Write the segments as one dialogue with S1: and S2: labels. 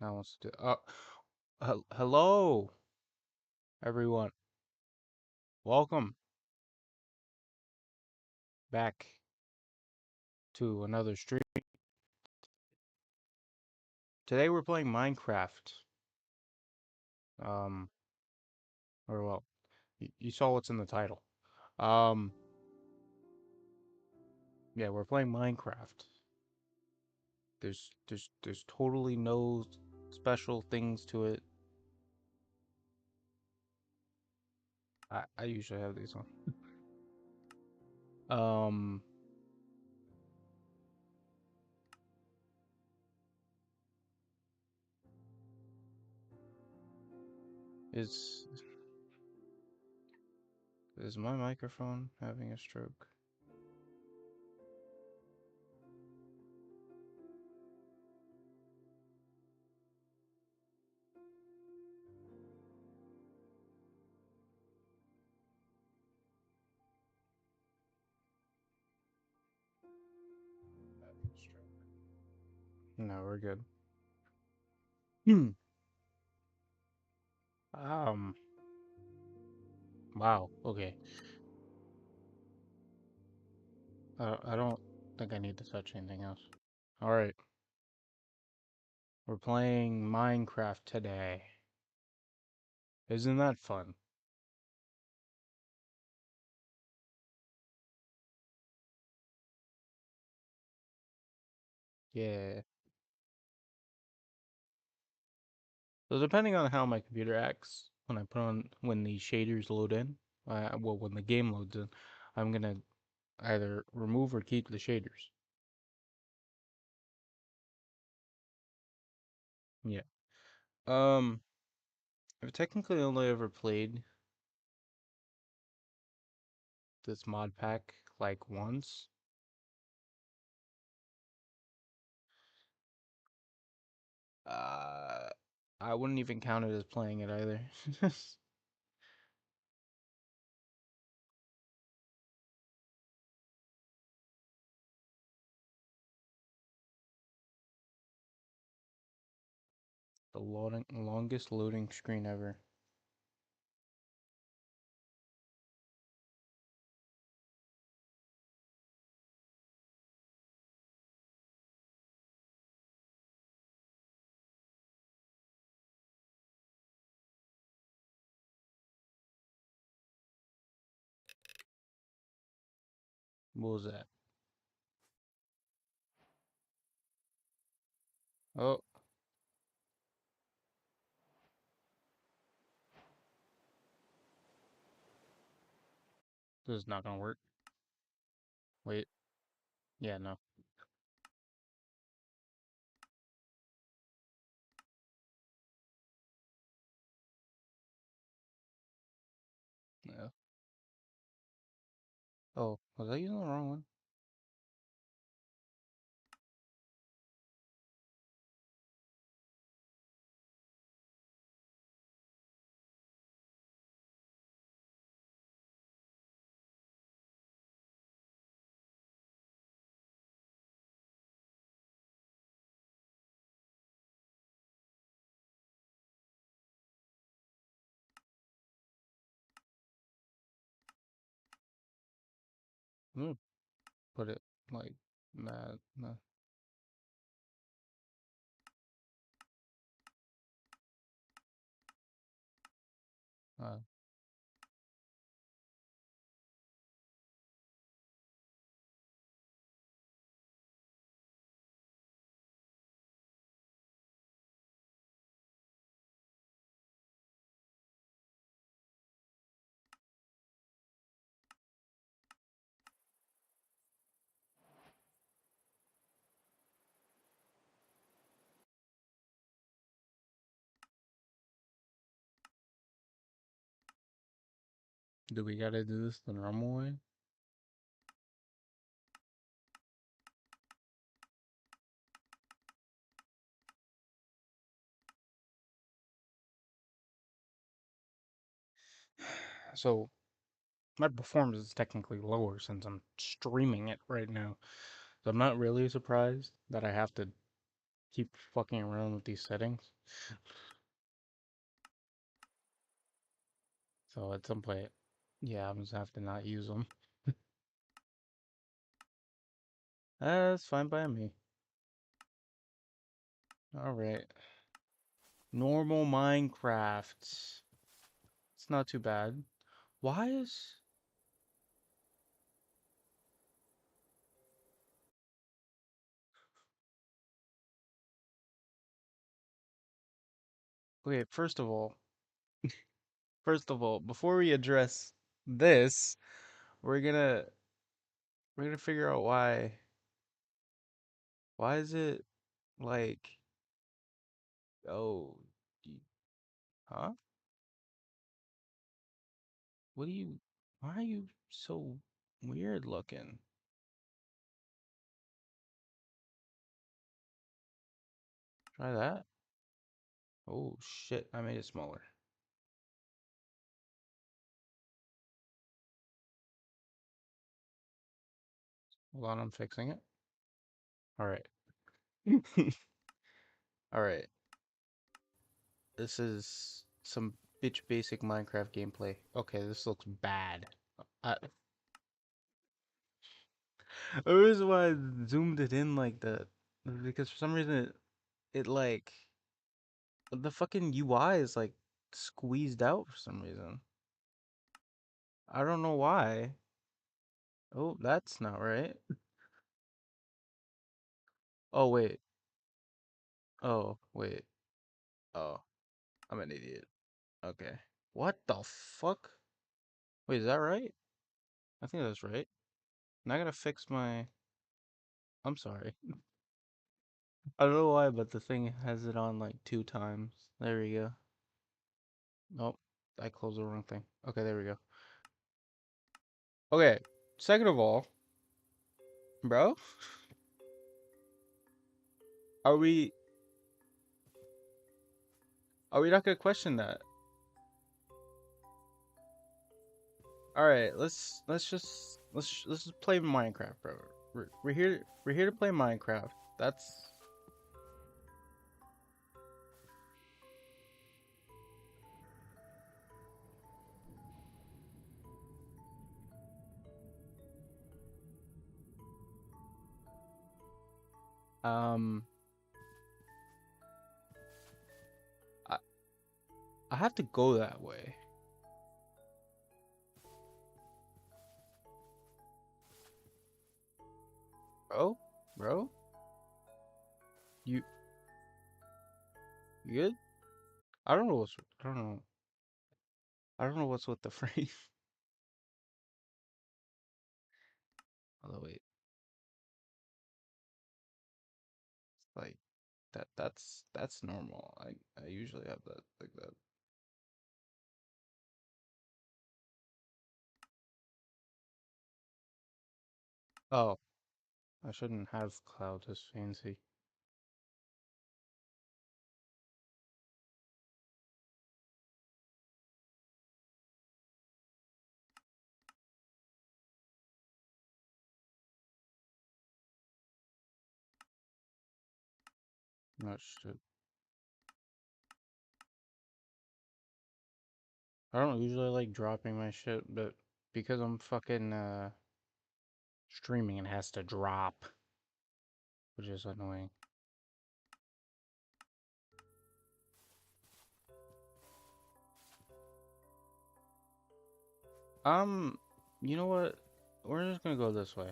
S1: Now wants to do. Hello, everyone. Welcome back to another stream. Today we're playing Minecraft. Um, or well, you saw what's in the title. Um, yeah, we're playing Minecraft. There's totally no special things to it. I usually have these on. Um, is is my microphone having a stroke? Having a stroke. No, we're good. Hmm. Um. Wow. Okay. I don't think I need to touch anything else. All right, we're playing Minecraft today. Isn't that fun? Yeah. So depending on how my computer acts when the shaders load in, well, when the game loads in, I'm gonna either remove or keep the shaders. Yeah. Um, I've technically only ever played this mod pack like once. Uh, I wouldn't even count it as playing it either. The longest loading screen ever. What was that? Oh, this is not gonna work. Wait. Yeah, no. Yeah. Oh, was I using the wrong one? Hmm. Put it like that. No. Uh, do we gotta do this the normal way? So my performance is technically lower since I'm streaming it right now. So I'm not really surprised that I have to keep fucking around with these settings. So at some point, yeah, I'm just have to not use them. That's fine by me. All right. Normal Minecraft. It's not too bad. Why is... Okay, first of all, before we address this, we're gonna we're gonna figure out why is it like, oh, y- huh? What do you, why are you so weird looking? Try that. Oh shit, I made it smaller. Hold on, I'm fixing it. All right. All right. This is some bitch basic Minecraft gameplay. Okay, this looks bad. I, the reason why I zoomed it in like that is because for some reason it like the fucking UI is like squeezed out for some reason. I don't know why. Oh, that's not right. Oh wait. Oh wait. Oh, I'm an idiot. Okay. What the fuck? Wait, is that right? I think that's right. Now I gotta fix my. I'm sorry. I don't know why, but the thing has it on like 2 times. There we go. Nope, I closed the wrong thing. Okay, there we go. Okay, second of all, bro, are we are we not gonna question that? All right, let's just play Minecraft, bro. We're here to play Minecraft. That's um I I have to go that way, bro. Bro, you you good? I don't know what's I don't know what's with the frame. Although wait, like that's normal. I usually have that like that. Oh, I shouldn't have cloud as fancy. Not should. I don't usually like dropping my shit, but because I'm fucking streaming, it has to drop, which is annoying. Um, you know what? We're just gonna go this way.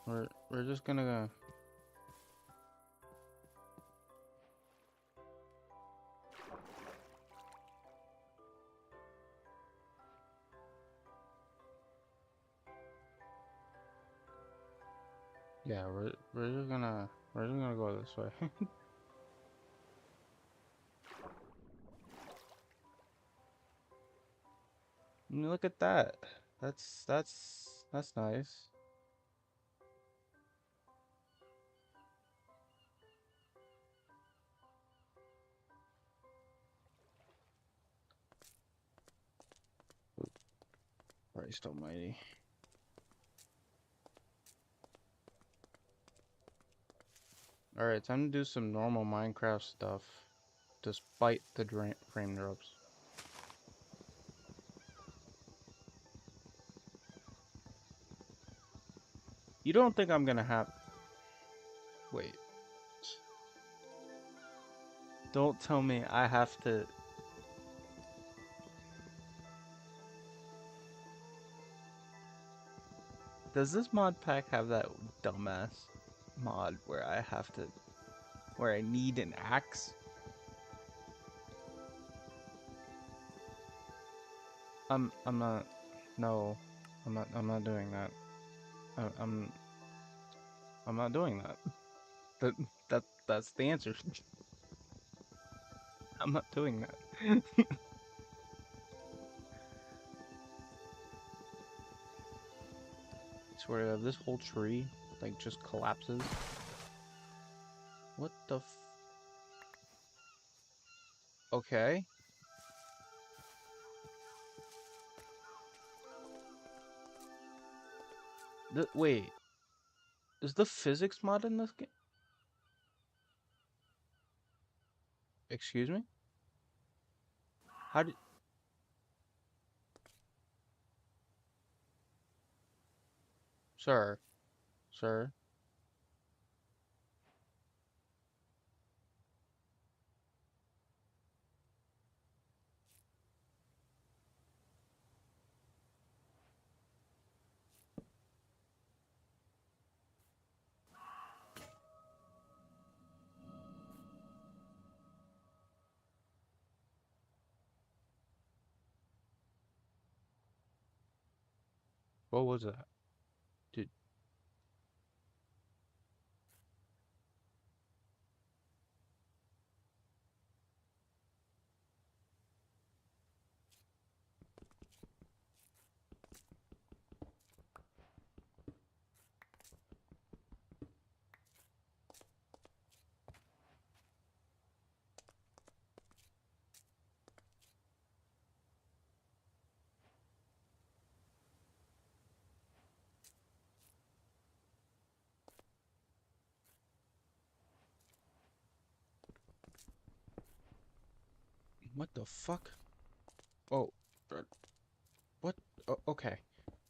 S1: We're just gonna go. Yeah, we're just gonna go this way. Look at that. That's nice. Christ almighty. Alright, time to do some normal Minecraft stuff. Despite the frame drops. You don't think I'm gonna have... Wait. Don't tell me I have to... Does this mod pack have that dumbass mod where I have to... Where I need an axe? I'm not... No. I'm not doing that. I, I'm... I'm not doing that. That's the answer. I'm not doing that. Swear to God, this whole tree, like, just collapses. What the f... Okay. Wait, is the physics mod in this game? Excuse me? How did... Sir. Sir. What was that? Dude, what the fuck? Oh, uh, what? Oh, okay.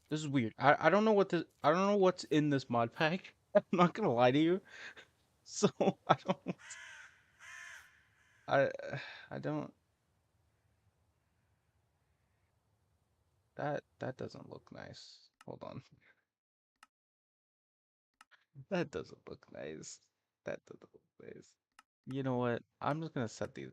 S1: This is weird. I don't know what this... I don't know what's in this mod pack. I'm not gonna lie to you. So, I don't... I... I don't... That doesn't look nice. Hold on. That doesn't look nice. That doesn't look nice. You know what? I'm just gonna set these.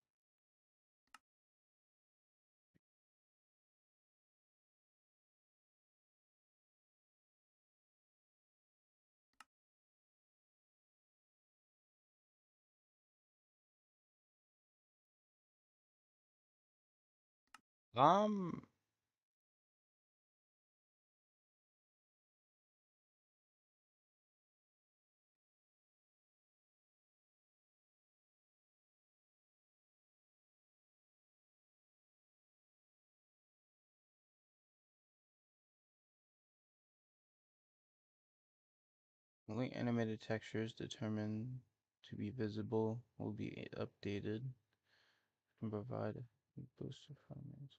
S1: Um, only animated textures determined to be visible will be updated and provide a boost of frames.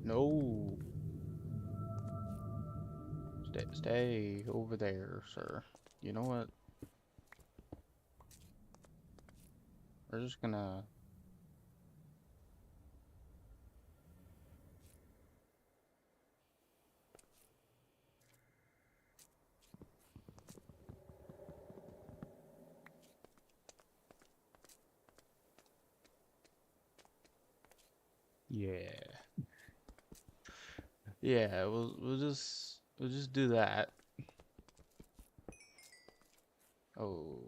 S1: No, stay over there, sir. You know what? We're just gonna... Yeah, yeah. We'll just do that. Oh,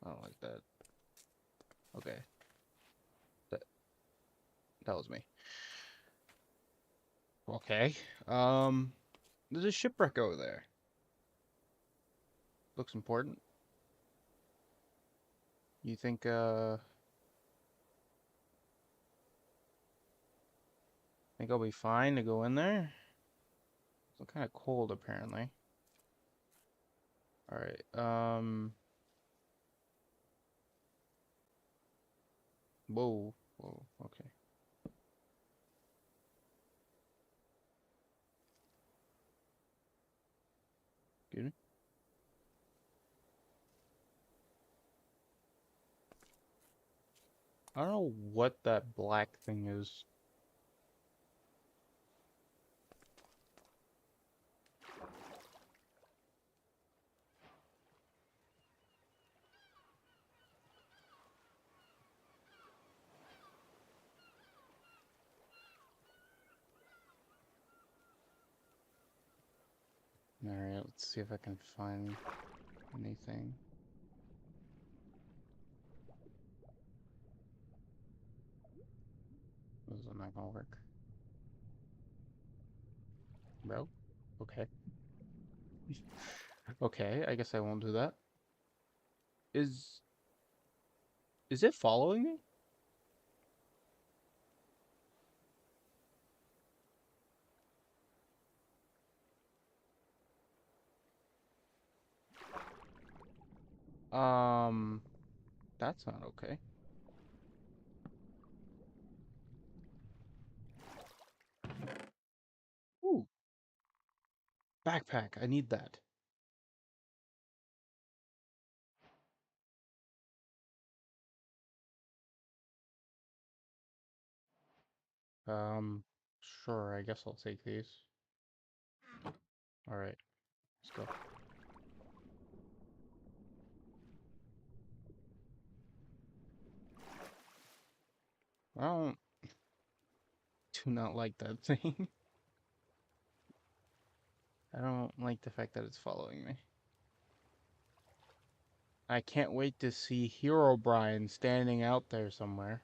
S1: I don't like that. Okay, that that was me. Okay. Um, there's a shipwreck over there. Looks important. You think I'll be fine to go in there? It's kind of cold apparently. All right. Whoa. Whoa. Okay. Excuse me. I don't know what that black thing is. All right. Let's see if I can find anything. This is not gonna work, bro. Okay. Okay. I guess I won't do that. Is is it following me? Um, that's not okay. Ooh, backpack. I need that. Um, sure. I guess I'll take these. All right. Let's go. I don't do not like that thing. I don't like the fact that it's following me. I can't wait to see Hero Brian standing out there somewhere.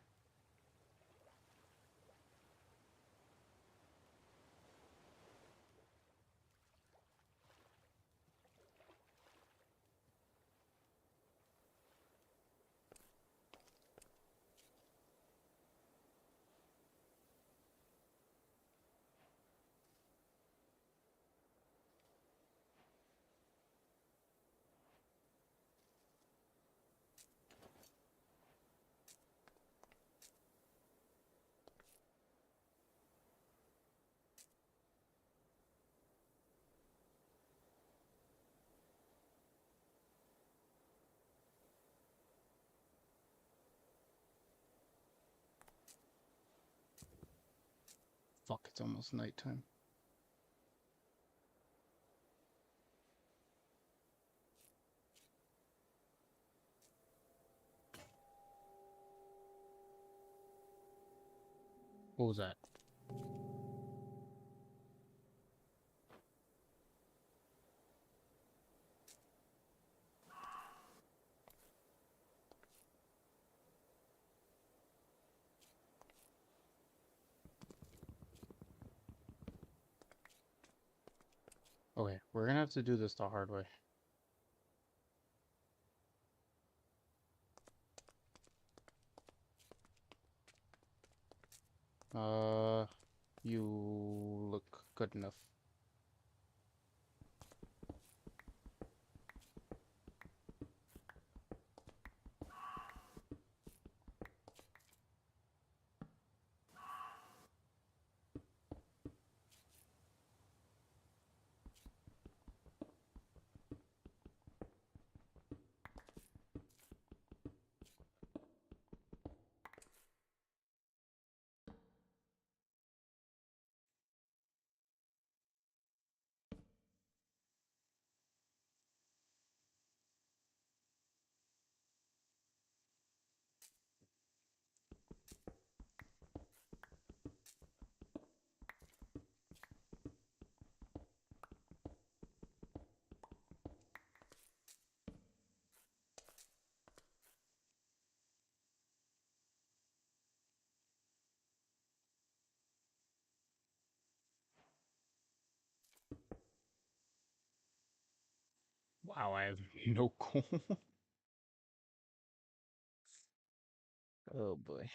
S1: Fuck, it's almost nighttime. What was that? Okay, we're gonna have to do this the hard way. Uh, you look good enough. Wow, I have no coal. Oh boy.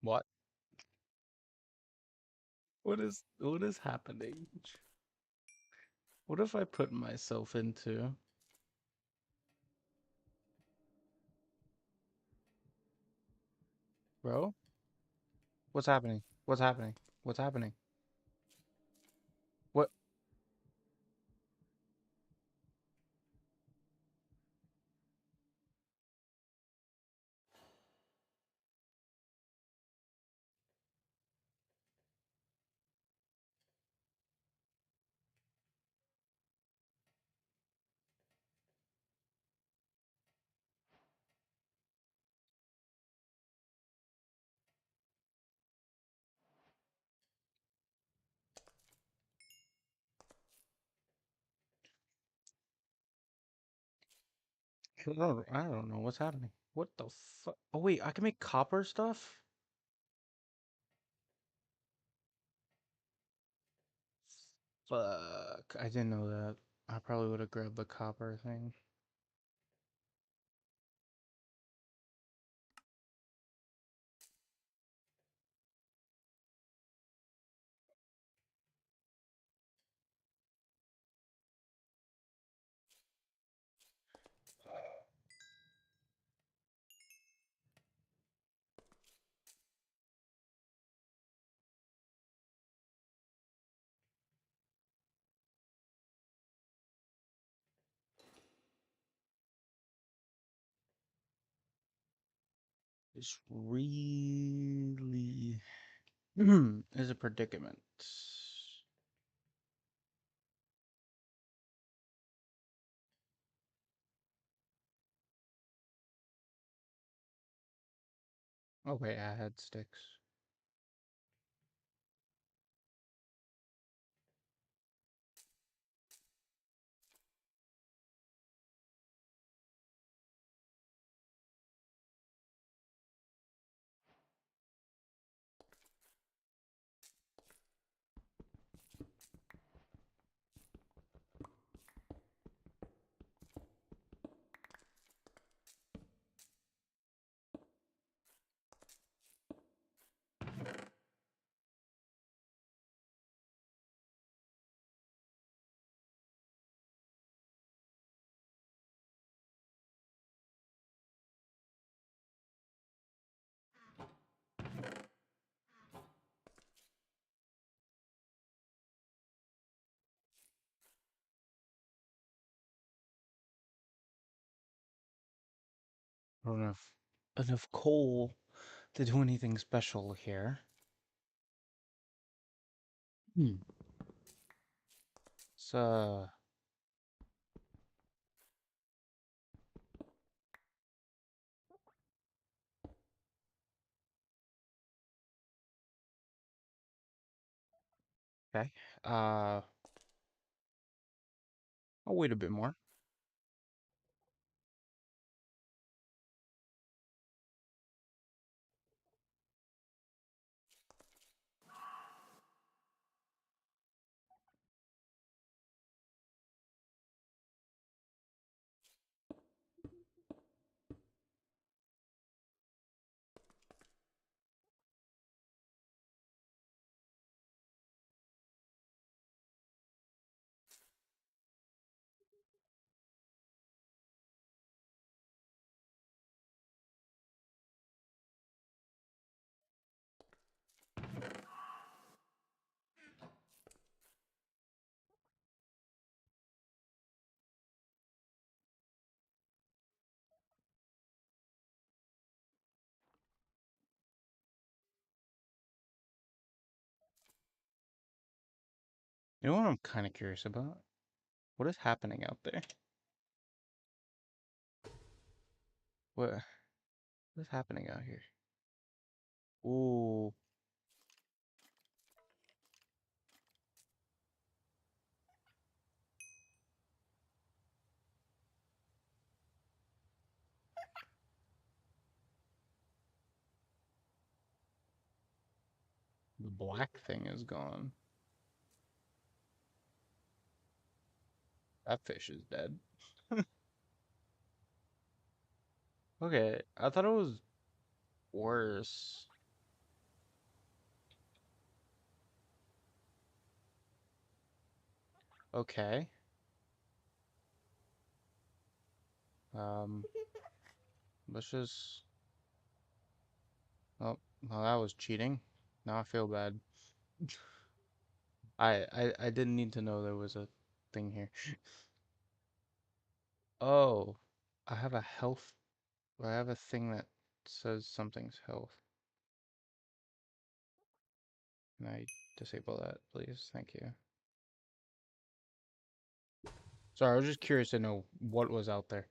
S1: What? What is happening? What if I put myself into? Bro? What's happening? What's happening? What's happening? What? I don't know what's happening. What the fuck? Oh wait, I can make copper stuff? Fuck, I didn't know that. I probably would have grabbed the copper thing. It's really is a predicament. Okay, I had sticks. I don't have enough coal to do anything special here. Hmm. So, okay. I'll wait a bit more. You know what I'm kind of curious about? What is happening out there? What is happening out here? Ooh, the black thing is gone. That fish is dead. Okay, I thought it was worse. Okay. Um, let's just. Oh, well, that was cheating. Now I feel bad. I didn't need to know there was a thing here. Oh, I have a health. I have a thing that says something's health. Can I disable that, please? Thank you. Sorry, I was just curious to know what was out there.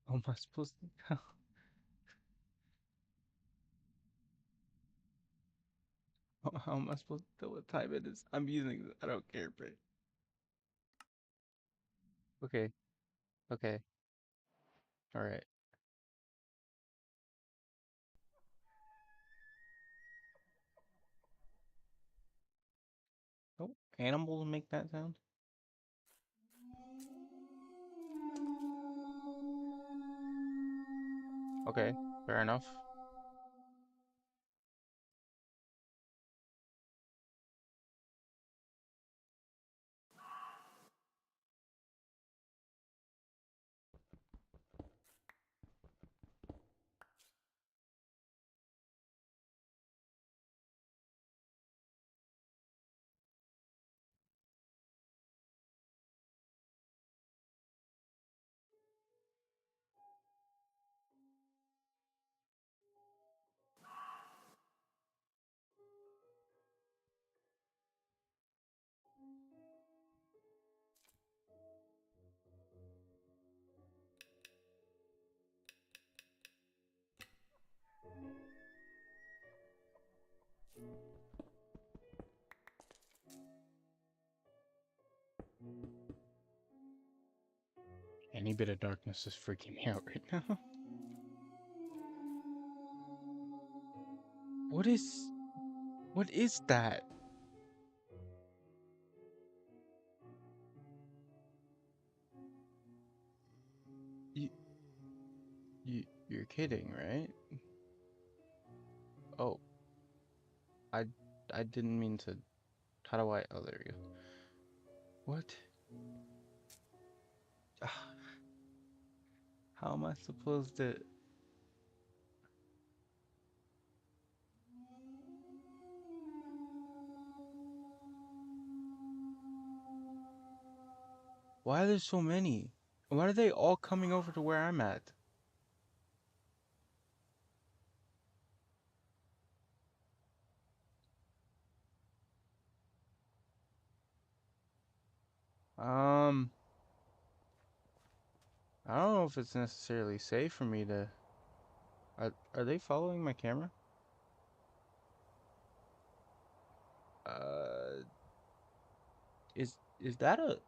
S1: How am I supposed to? How am I supposed to tell what time it is? I'm using this. I don't care, bro. Okay, okay, all right. Oh, animals make that sound? Okay, fair enough. Any bit of darkness is freaking me out right now. What is, what is that? You, you're kidding, right? Oh, I, I didn't mean to. How do I? Oh, there you go. What? Ah, how am I supposed to? Why are there so many? Why are they all coming over to where I'm at? Um, I don't know if it's necessarily safe for me to. Are they following my camera? Uh, is that a?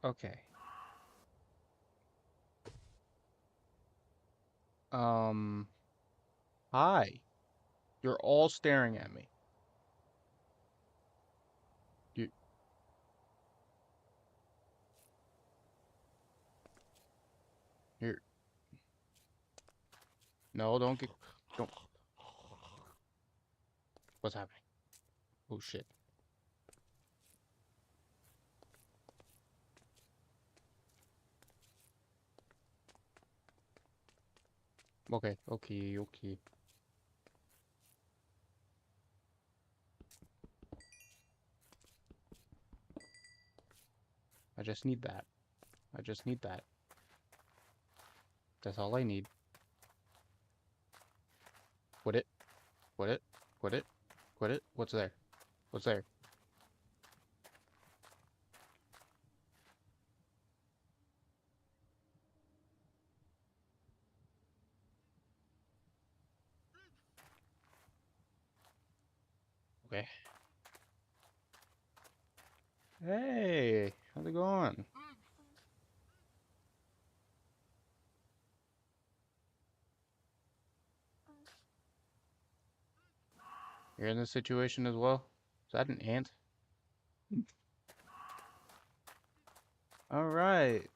S1: Okay. Um, Hi. You're all staring at me. You, you're, no, don't, what's happening? Oh shit. Okay, okay, okay. I just need that. I just need that. That's all I need. Quit it, quit it, quit it, quit it. What's there? What's there? Okay. Hey, how's it going? You're in this situation as well? Is that an ant? Alright.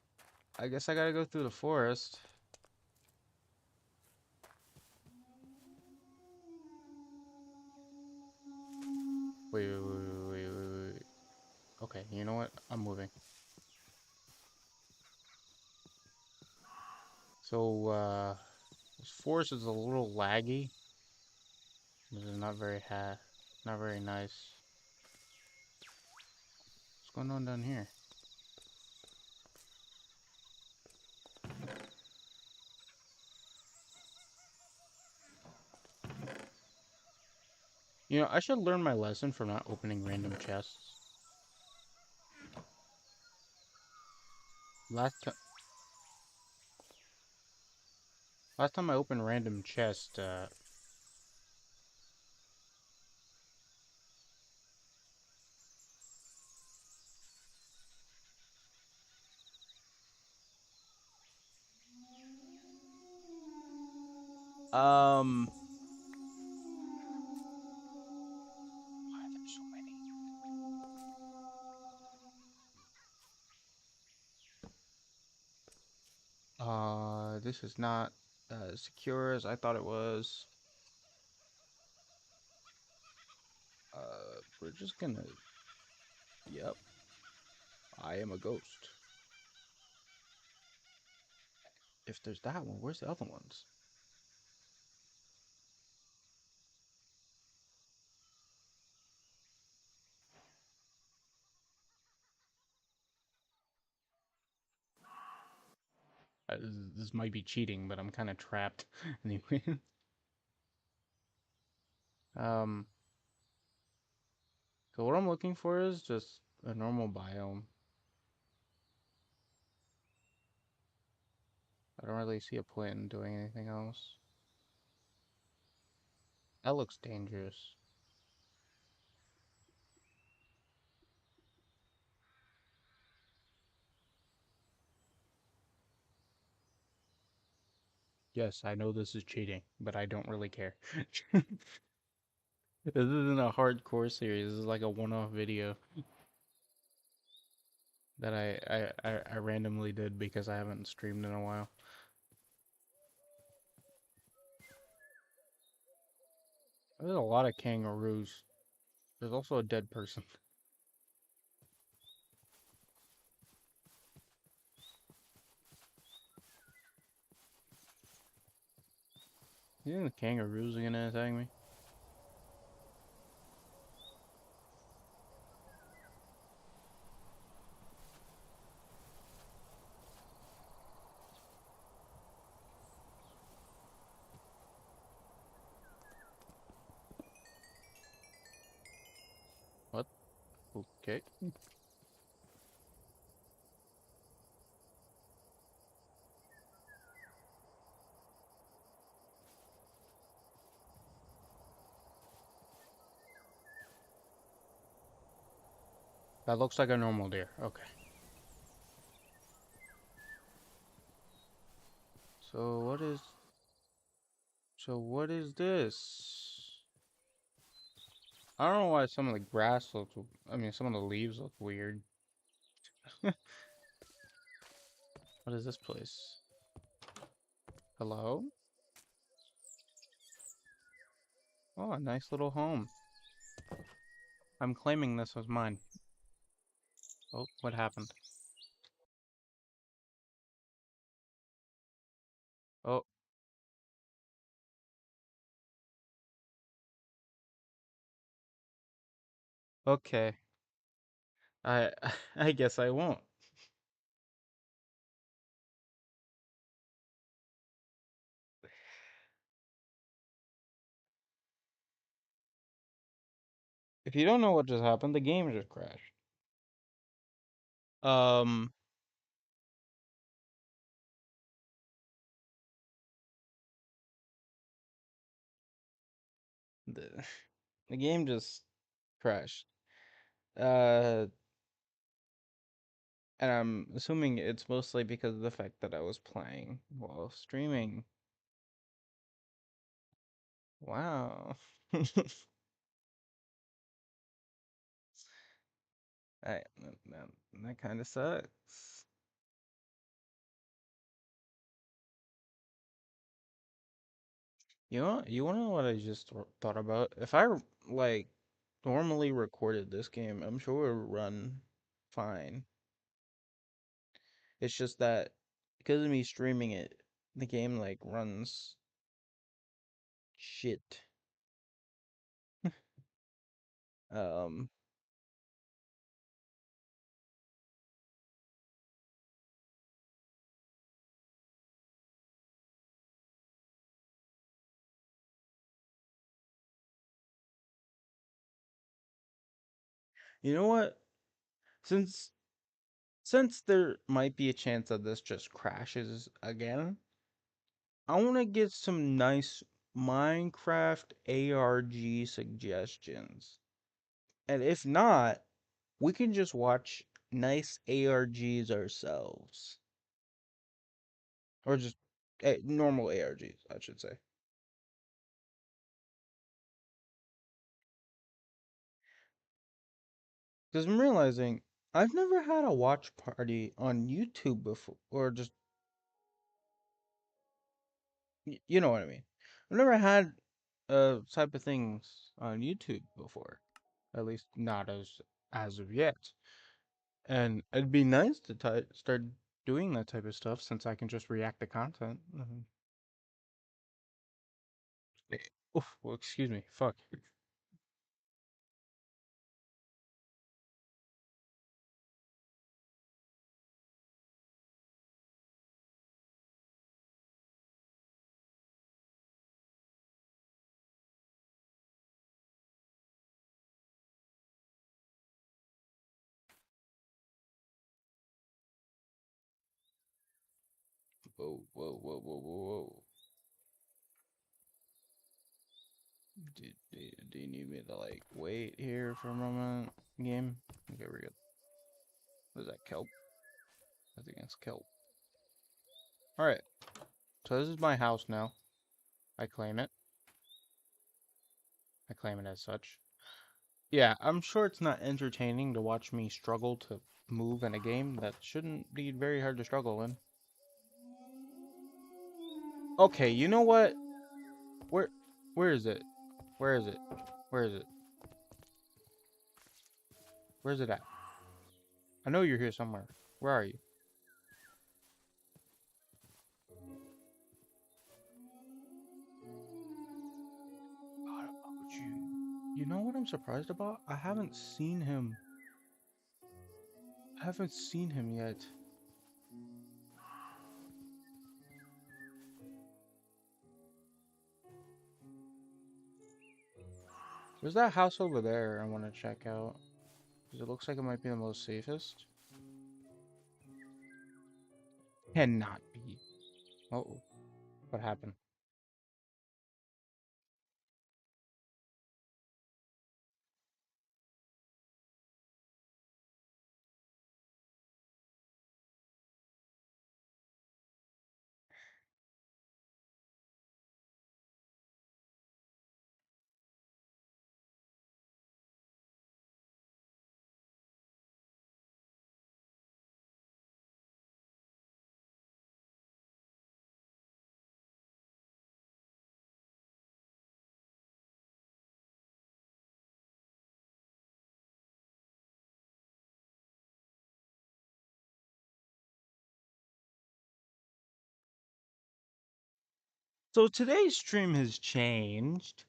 S1: I guess I gotta go through the forest. Wait. Okay, you know what? I'm moving. So, this forest is a little laggy. This is not very nice. What's going on down here? You know, I should learn my lesson from not opening random chests. Last time, last time I opened random chest, um, why are there so many? This is not as secure as I thought it was. We're just gonna, yep, I am a ghost. If there's that one, where's the other ones? This might be cheating, but I'm kind of trapped anyway. Um, so what I'm looking for is just a normal biome. I don't really see a point in doing anything else. That looks dangerous. Yes, I know this is cheating, but I don't really care. This isn't a hardcore series. This is like a one-off video that I randomly did because I haven't streamed in a while. There's a lot of kangaroos. There's also a dead person. You think the kangaroos are gonna attack me? What? Okay. That looks like a normal deer. Okay. So what is... So what is this? I don't know why some of the grass looks... I mean, some of the leaves look weird. What is this place? Hello? Oh, a nice little home. I'm claiming this as mine. Oh, what happened? Oh, okay. I I guess I won't. If you don't know what just happened, the game just crashed. Um, the the game just crashed. Uh, and I'm assuming it's mostly because of the fact that I was playing while streaming. Wow. I, that kind of sucks. You wanna know what I just thought about? If I like normally recorded this game, I'm sure it would run fine. It's just that because of me streaming it, the game like runs shit. Um, you know what? Since since there might be a chance that this just crashes again, I want to get some nice Minecraft ARG suggestions. And if not, we can just watch nice ARGs ourselves. Or just normal ARGs, I should say. Because I'm realizing I've never had a watch party on YouTube before, or just, you know what I mean. I've never had type of things on YouTube before, at least not as of yet. And it'd be nice to start doing that type of stuff since I can just react to content. Oof, well, excuse me. Fuck. Whoa, whoa, whoa, whoa, whoa, whoa. Do you need me to like wait here for a moment? Game? Okay, we're good. What is that, kelp? I think it's kelp. Alright, so this is my house now. I claim it. I claim it as such. Yeah, I'm sure it's not entertaining to watch me struggle to move in a game that shouldn't be very hard to struggle in. Okay, you know what? Where where is it? Where is it? Where is it? Where's it at? I know you're here somewhere. Where are you? God, you know what I'm surprised about? I haven't seen him. I haven't seen him yet. There's that house over there I want to check out. Because it looks like it might be the most safest. Cannot be. Uh-oh. What happened? So today's stream has changed.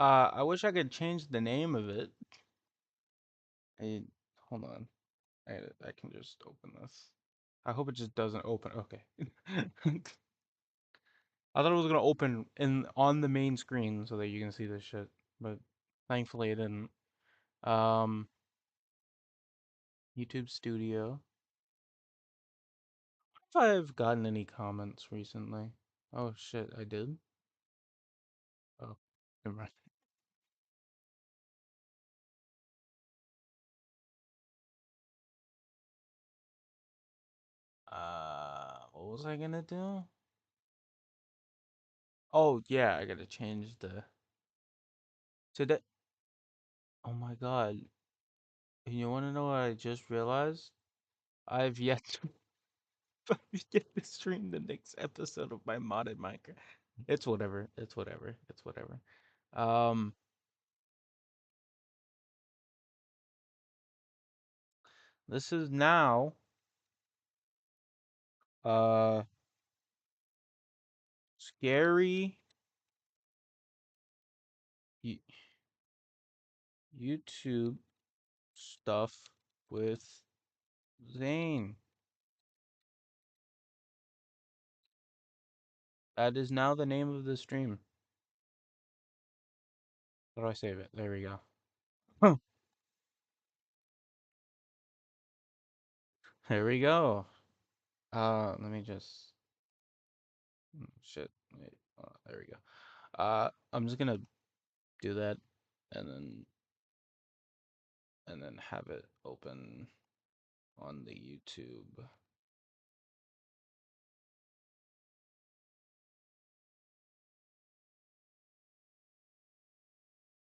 S1: I wish I could change the name of it. I, hold on. I can just open this. I hope it just doesn't open. Okay. I thought it was gonna open in on the main screen so that you can see this shit, but thankfully it didn't. Um, YouTube Studio. If I've gotten any comments recently. Oh shit, I did. Oh, never mind. What was I gonna do? Oh yeah, I gotta change the today. Oh my god, you want to know what I just realized? I've yet to I've yet to stream the next episode of my modded Minecraft. It's whatever. It's whatever. It's whatever. Um, this is now uh scary y YouTube stuff with Zane. That is now the name of the stream. How do I save it? There we go. Huh. There we go. Let me just shit. Wait, there we go. I'm just gonna do that and then have it open on the YouTube.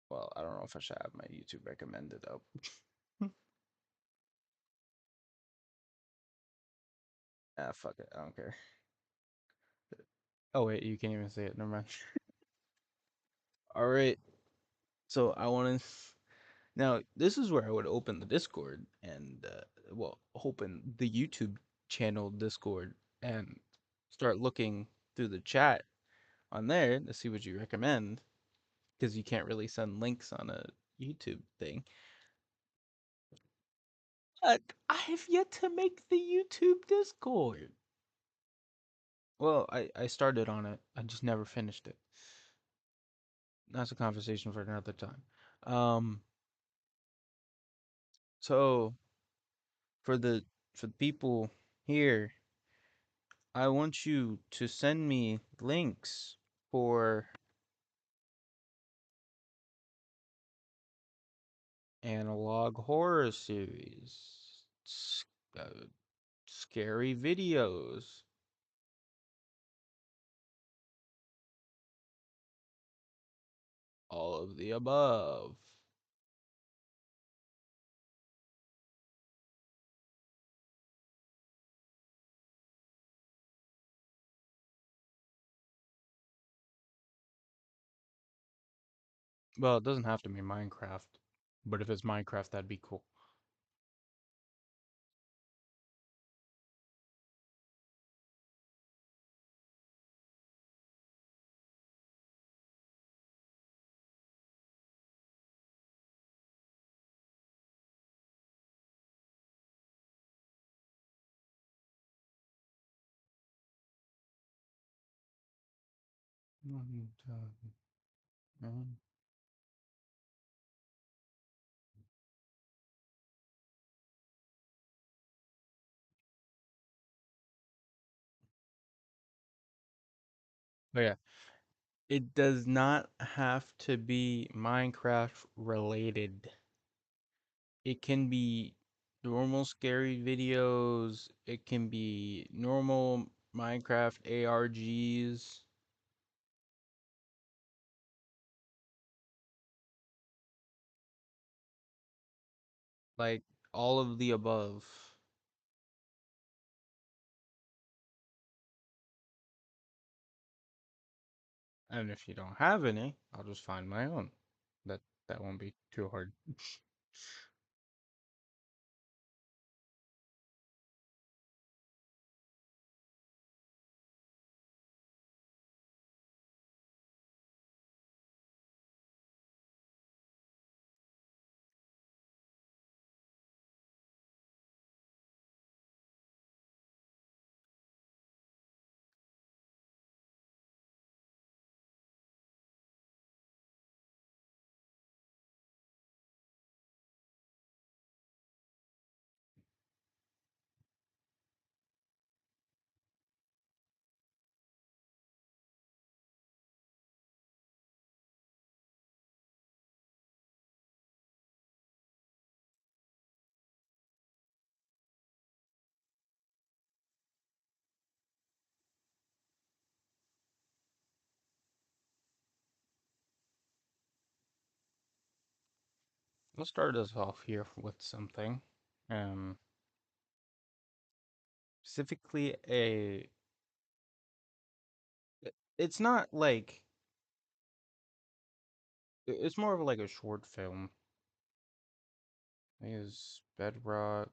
S1: Well, I don't know if I should have my YouTube recommended up. Ah, fuck it. I don't care. Oh wait, you can't even say it. Never mind. All right. So I want to now. This is where I would open the Discord and well, open the YouTube channel Discord and start looking through the chat on there to see what you recommend because you can't really send links on a YouTube thing. But I have yet to make the YouTube Discord. Well, I started on it. I just never finished it. That's a conversation for another time. Um, so for the for the people here, I want you to send me links for analog horror series, scary videos, all of the above. Well, it doesn't have to be Minecraft, but if it's Minecraft, that'd be cool. But yeah, it does not have to be Minecraft related. It can be normal scary videos. It can be normal Minecraft ARGs. Like all of the above. And if you don't have any, I'll just find my own. That won't be too hard. Let's start us off here with something. Um, Specifically it's not like, it's more of like a short film. Is Bedrock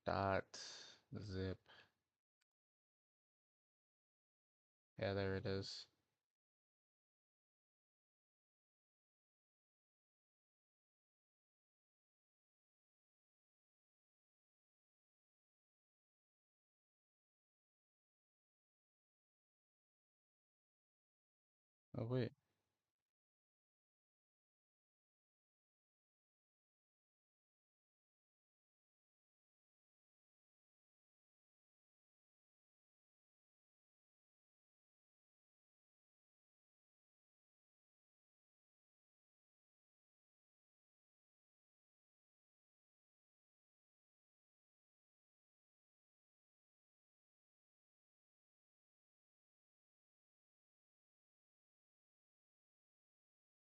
S1: dot zip. Yeah, there it is. Oh wait.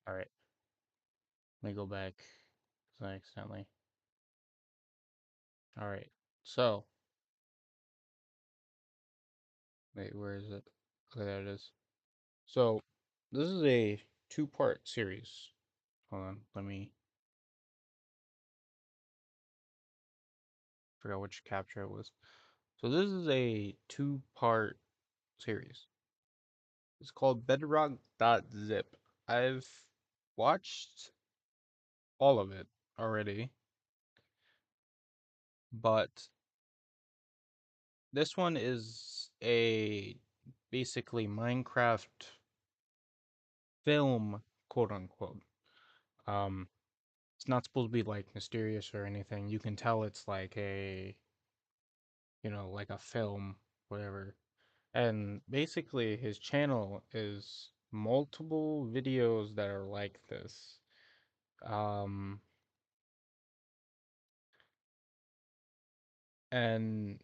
S1: All right. Let me go back accidentally. All right. So, wait, where is it? Okay, there it is. So, this is a two-part series. Hold on, let me forgot which capture it was. So this is a two-part series. It's called Bedrock.zip. I've watched all of it already, but this one is a basically Minecraft film, quote unquote. Um, it's not supposed to be like mysterious or anything. You can tell it's like a, like a film, whatever. And basically, his channel is multiple videos that are like this. Um, and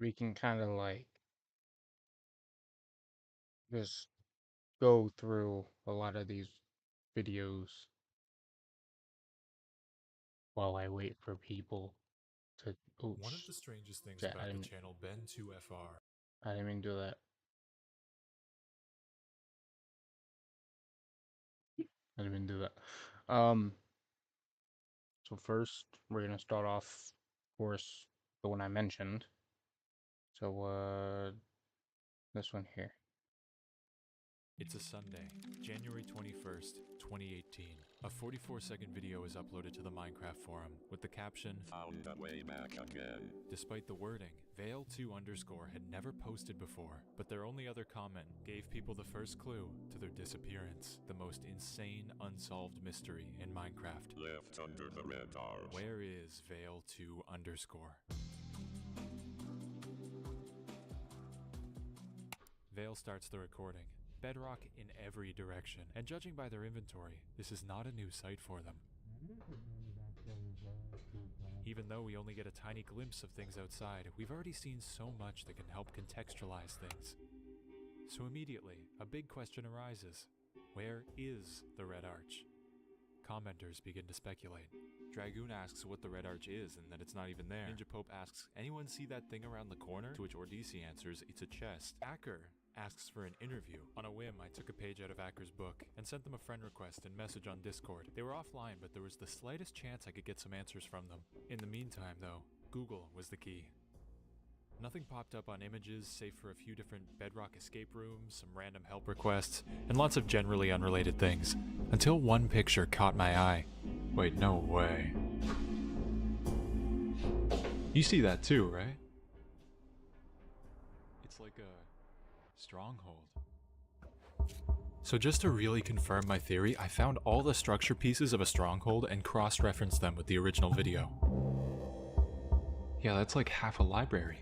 S1: we can kind of like just go through a lot of these videos while I wait for people to.
S2: One of
S1: Oops.
S2: the strangest things
S1: Shit,
S2: about the channel Ben2FR.
S1: I didn't mean to do that. I didn't mean to do that. So first, we're gonna start off, of course, the one I mentioned. So, this one here.
S2: It's a Sunday, January 21st, 2018. A 44-second video is uploaded to the Minecraft forum with the caption, "Found a way back again." Despite the wording, Vale2 underscore had never posted before, but their only other comment gave people the first clue to their disappearance, the most insane unsolved mystery in Minecraft. Left under the red arch. Where is Vale2 underscore? Vale starts the recording. Bedrock in every direction, and judging by their inventory, this is not a new sight for them. Even though we only get a tiny glimpse of things outside, we've already seen so much that can help contextualize things. So immediately, a big question arises. Where is the Red Arch? Commenters begin to speculate. Dragoon asks what the Red Arch is and that it's not even there. Ninja Pope asks, anyone see that thing around the corner? To which Ordisi answers, it's a chest. Acker asks for an interview. On a whim, I took a page out of Acker's book and sent them a friend request and message on Discord. They were offline, but there was the slightest chance I could get some answers from them. In the meantime, though, Google was the key. Nothing popped up on images, save for a few different Bedrock escape rooms, some random help requests, and lots of generally unrelated things, until one picture caught my eye. Wait, no way. You see that too, right? It's like a stronghold. So just to really confirm my theory, I found all the structure pieces of a stronghold and cross-referenced them with the original video. Yeah, that's like half a library.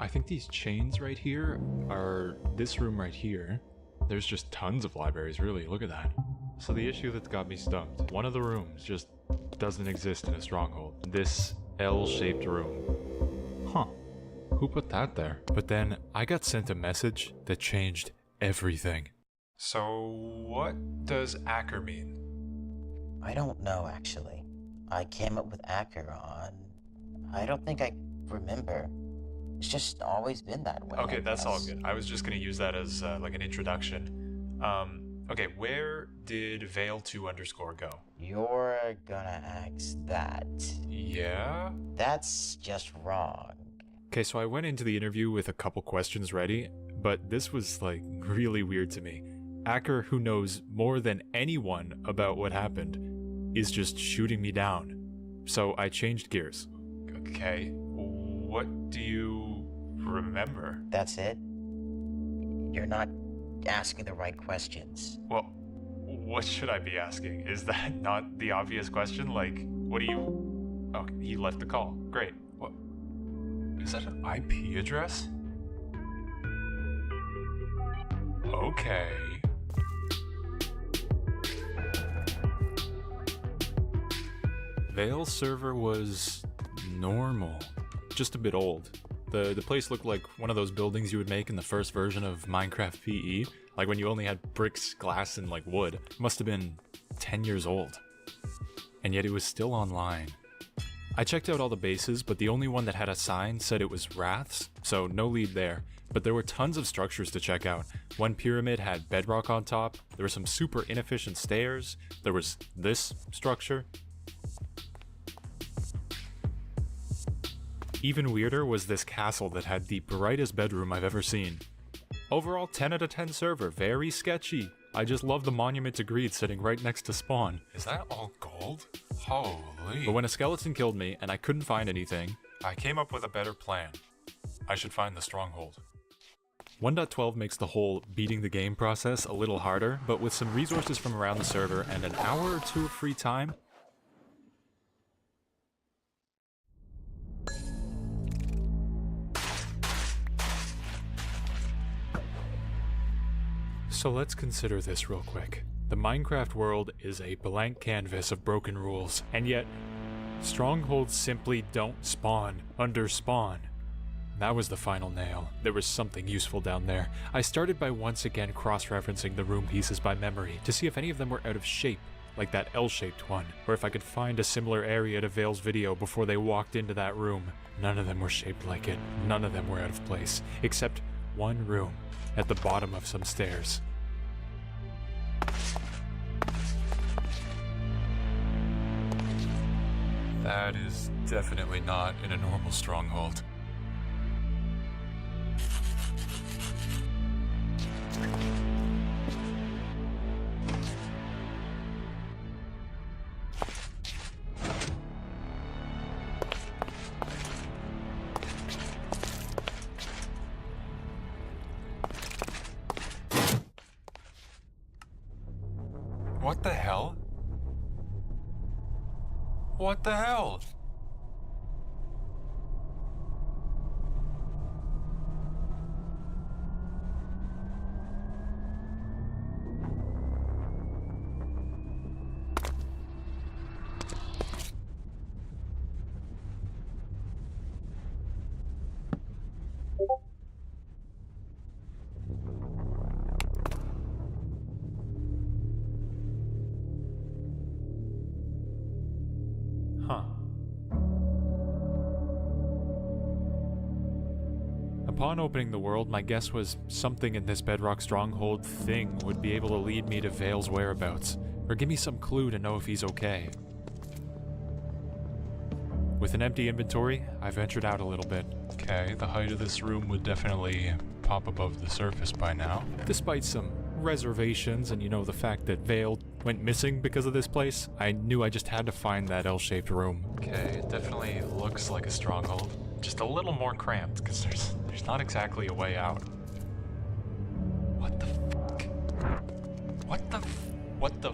S2: I think these chains right here are this room right here. There's just tons of libraries, really. Look at that. So the issue that's got me stumped, one of the rooms just doesn't exist in a stronghold. This L-shaped room. Huh. Who put that there? But then I got sent a message that changed everything. So, what does Acker mean?
S3: I don't know, actually. I came up with Acker on... I don't think I remember. It's just always been that way.
S2: Okay, that's all good. I was just gonna use that as like an introduction. Okay, where did Veil2_ go?
S3: You're gonna ask that.
S2: Yeah?
S3: That's just wrong.
S2: Okay, so I went into the interview with a couple questions ready, but this was like really weird to me. Acker, who knows more than anyone about what happened, is just shooting me down. So I changed gears. Okay, what do you remember?
S3: That's it? You're not asking the right questions.
S2: Well, what should I be asking? Is that not the obvious question? Like, what do you... Oh, he left the call. Great. What? Is that an IP address? Okay. Veil's server was normal, just a bit old. The place looked like one of those buildings you would make in the first version of Minecraft PE, like when you only had bricks, glass, and like wood. It must have been 10 years old. And yet it was still online. I checked out all the bases, but the only one that had a sign said it was Wraths, so no lead there. But there were tons of structures to check out. One pyramid had bedrock on top, there were some super inefficient stairs, there was this structure. Even weirder was this castle that had the brightest bedroom I've ever seen. Overall 10 out of 10 server, very sketchy. I just love the monument to greed sitting right next to spawn. Is that all gold? Holy. But when a skeleton killed me and I couldn't find anything, I came up with a better plan. I should find the stronghold. 1.12 makes the whole beating the game process a little harder, but with some resources from around the server and an hour or two of free time, so let's consider this real quick. The Minecraft world is a blank canvas of broken rules, and yet strongholds simply don't spawn under spawn. That was the final nail. There was something useful down there. I started by once again cross-referencing the room pieces by memory to see if any of them were out of shape, like that L-shaped one, or if I could find a similar area to Veil's video before they walked into that room. None of them were shaped like it. None of them were out of place, except one room at the bottom of some stairs. That is definitely not in a normal stronghold. What the hell? What the hell? Huh. Upon opening the world, my guess was something in this bedrock stronghold thing would be able to lead me to Veil's whereabouts, or give me some clue to know if he's okay. With an empty inventory, I ventured out a little bit. Okay, the height of this room would definitely pop above the surface by now. Despite some reservations and, you know, the fact that Veil went missing because of this place, I knew I just had to find that L-shaped room. Okay, it definitely looks like a stronghold. Just a little more cramped, because there's not exactly a way out. What the fuck? What the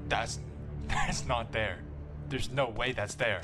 S2: That's not there. There's no way that's there.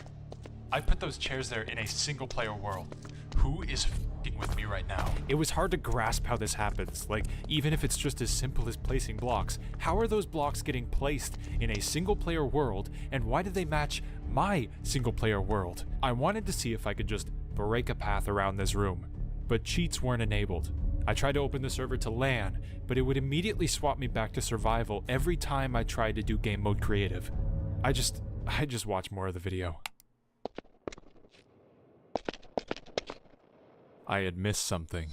S2: I put those chairs there in a single player world. Who is f***ing with me right now? It was hard to grasp how this happens. Like, even if it's just as simple as placing blocks, how are those blocks getting placed in a single player world, and why do they match my single player world? I wanted to see if I could just break a path around this room, but cheats weren't enabled. I tried to open the server to LAN, but it would immediately swap me back to survival every time I tried to do game mode creative. I just watched more of the video. I had missed something.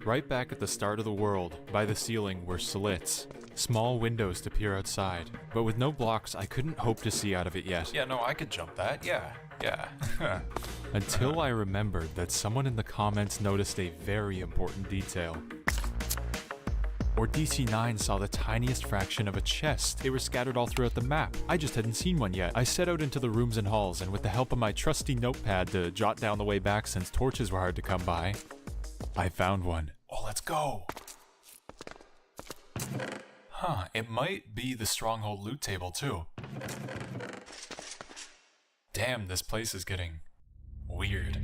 S2: Right back at the start of the world, by the ceiling were slits. Small windows to peer outside, but with no blocks I couldn't hope to see out of it yet.
S4: Yeah, no, I could jump that. Yeah.
S2: Until I remembered that someone in the comments noticed a very important detail. Or DC9 saw the tiniest fraction of a chest. They were scattered all throughout the map. I just hadn't seen one yet. I set out into the rooms and halls, and with the help of my trusty notepad to jot down the way back since torches were hard to come by, I found one.
S4: Oh, let's go. Huh, it might be the stronghold loot table too. Damn, this place is getting weird.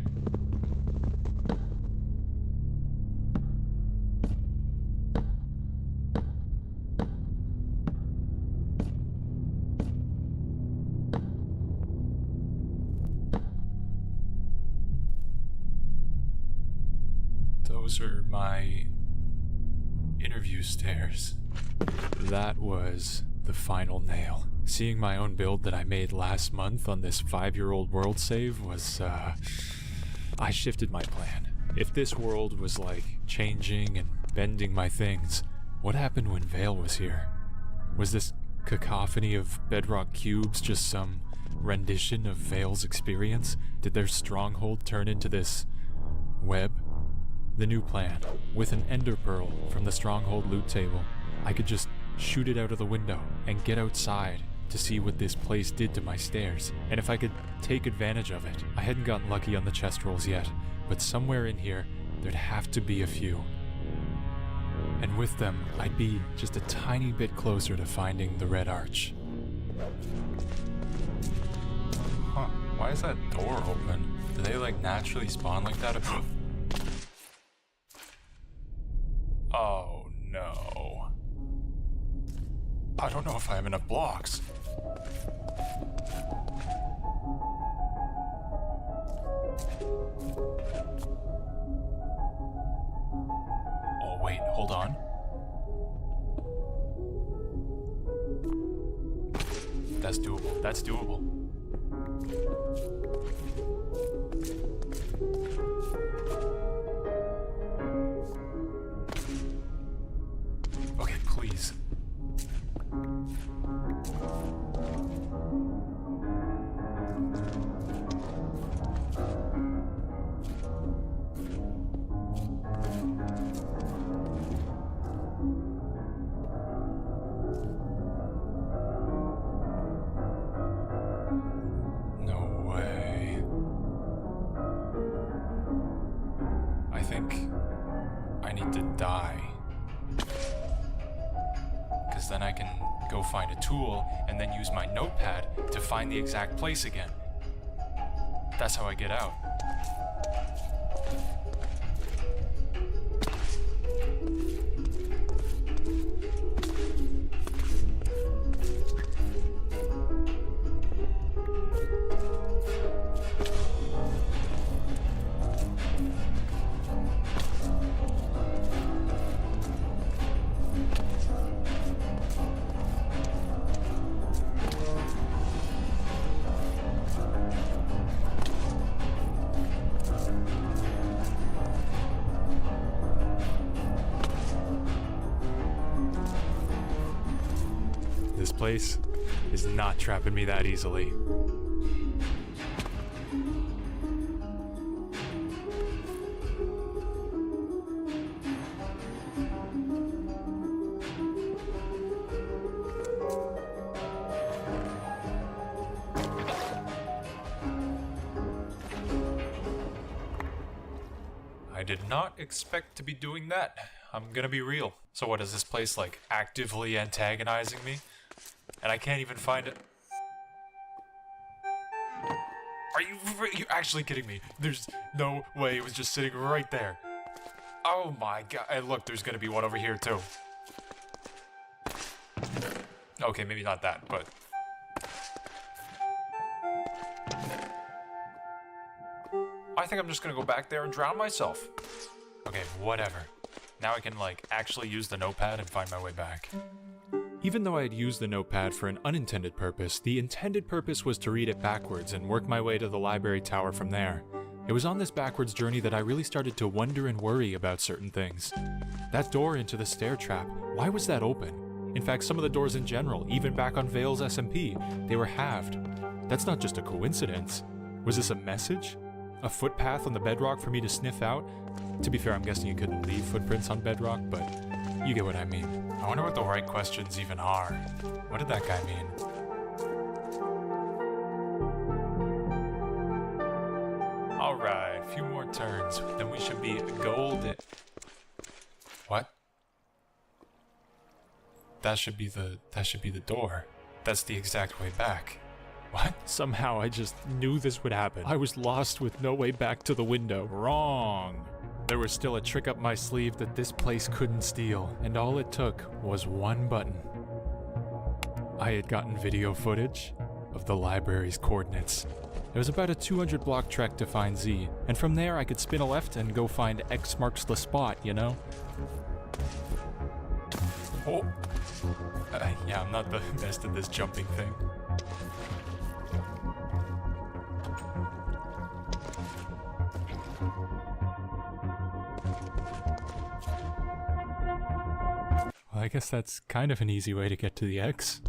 S4: Those are my interview stairs.
S2: That was the final nail. Seeing my own build that I made last month on this 5-year-old world save was, I shifted my plan. If this world was like changing and bending my things, what happened when Vale was here? Was this cacophony of bedrock cubes just some rendition of Vale's experience? Did their stronghold turn into this web? The new plan, with an ender pearl from the stronghold loot table, I could just shoot it out of the window and get outside to see what this place did to my stairs, and if I could take advantage of it. I hadn't gotten lucky on the chest rolls yet, but somewhere in here, there'd have to be a few. And with them, I'd be just a tiny bit closer to finding the Red Arch.
S4: Huh, why is that door open? Do they like naturally spawn like that? Oh no. I don't know if I have enough blocks. Oh wait, hold on. That's doable. That's doable. Okay, please. No way. I think I need to die. Because then I can go find a tool and then use my notepad to find the exact place again. That's how I get out.
S2: This place is not trapping me that easily.
S4: I did not expect to be doing that. I'm gonna be real. So what is this place like actively antagonizing me? And I can't even find it. Are you actually kidding me? There's no way it was just sitting right there. Oh my god. And look, there's gonna be one over here too. Okay, maybe not that, but... I think I'm just gonna go back there and drown myself. Okay, whatever. Now I can, like, actually use the notepad and find my way back.
S2: Even though I had used the notepad for an unintended purpose, the intended purpose was to read it backwards and work my way to the library tower from there. It was on this backwards journey that I really started to wonder and worry about certain things. That door into the stair trap, why was that open? In fact, some of the doors in general, even back on Vale's SMP, they were halved. That's not just a coincidence. Was this a message? A footpath on the bedrock for me to sniff out? To be fair, I'm guessing you couldn't leave footprints on bedrock, but you get what I mean.
S4: I wonder what the right questions even are. What did that guy mean? Alright, a few more turns, then we should be golden. What? That should be the door. That's the exact way back. What?
S2: Somehow I just knew this would happen. I was lost with no way back to the window. Wrong. There was still a trick up my sleeve that this place couldn't steal, and all it took was one button. I had gotten video footage of the library's coordinates. It was about a 200 block trek to find Z, and from there I could spin a left and go find X marks the spot, you know?
S4: Oh. Yeah, I'm not the best at this jumping thing.
S2: Well, I guess that's kind of an easy way to get to the X.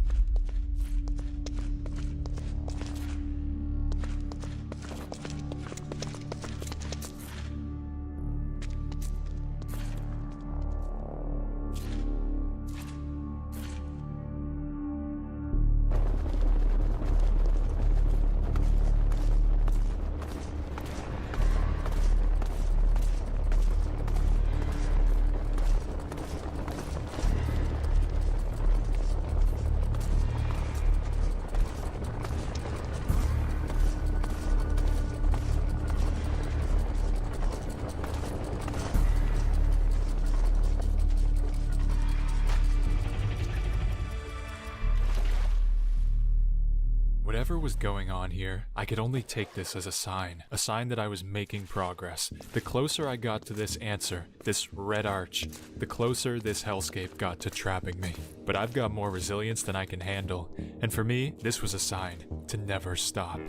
S2: Whatever was going on here, I could only take this as a sign that I was making progress. The closer I got to this answer, this red arch, the closer this hellscape got to trapping me. But I've got more resilience than I can handle, and for me, this was a sign to never stop.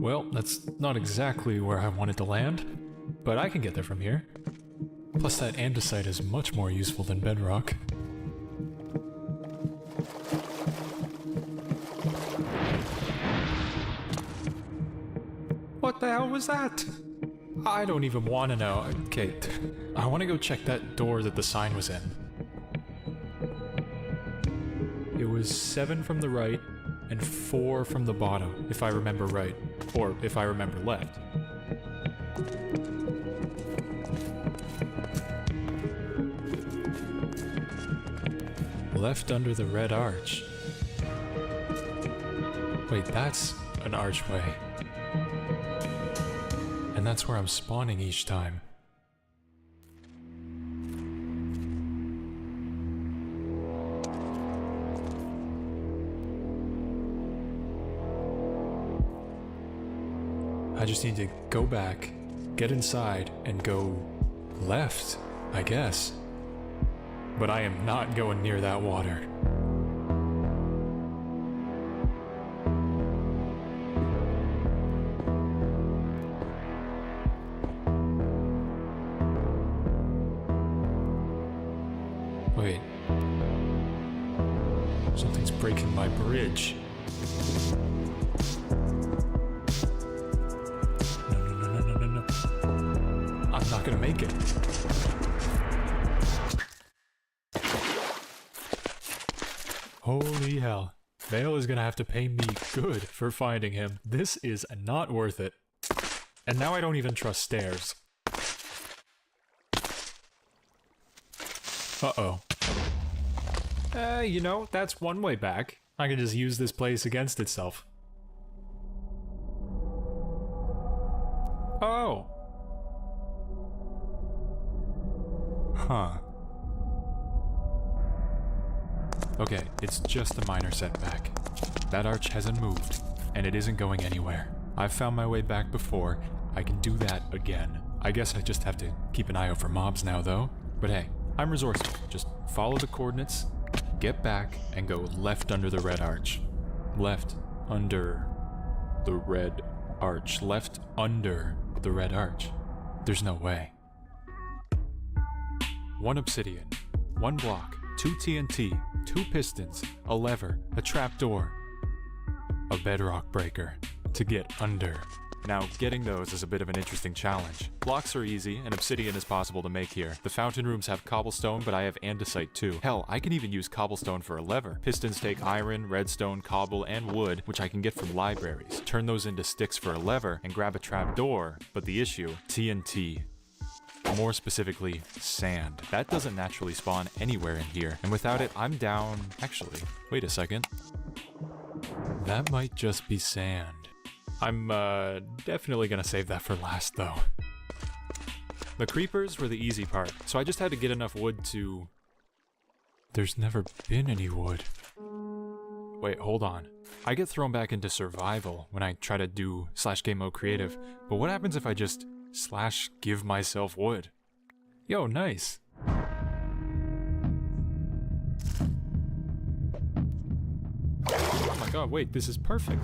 S2: Well, that's not exactly where I wanted to land, but I can get there from here. Plus that andesite is much more useful than bedrock. What the hell was that? I don't even want to know. Okay, I want to go check that door that the sign was in. It was 7 from the right and 4 from the bottom, if I remember right. Or if I remember left. Left under the red arch. Wait, that's an archway. And that's where I'm spawning each time. I just need to go back, get inside, and go left, I guess. But I am not going near that water. Wait. Something's breaking my bridge. I'm not gonna make it. Holy hell. Vale is gonna have to pay me good for finding him. This is not worth it. And now I don't even trust stairs. Uh-oh. You know, that's one way back. I can just use this place against itself. Oh. Huh. Okay, it's just a minor setback. That arch hasn't moved, and it isn't going anywhere. I've found my way back before. I can do that again. I guess I just have to keep an eye out for mobs now, though. But hey, I'm resourceful. Just follow the coordinates, get back, and go left under the red arch. Left under the red arch. Left under the red arch. There's no way. 1 obsidian, 1 block, 2 TNT, 2 pistons, a lever, a trapdoor, a bedrock breaker to get under. Now, getting those is a bit of an interesting challenge. Blocks are easy, and obsidian is possible to make here. The fountain rooms have cobblestone, but I have andesite too. Hell, I can even use cobblestone for a lever. Pistons take iron, redstone, cobble, and wood, which I can get from libraries. Turn those into sticks for a lever, and grab a trapdoor. But the issue, TNT. More specifically, sand. That doesn't naturally spawn anywhere in here, and without it, I'm down... Actually, wait a second. That might just be sand. I'm definitely gonna save that for last, though. The creepers were the easy part, so I just had to get enough wood to... There's never been any wood. Wait, hold on. I get thrown back into survival when I try to do /game mode creative, but what happens if I just /give myself wood? Yo, nice. Oh my god, wait, this is perfect.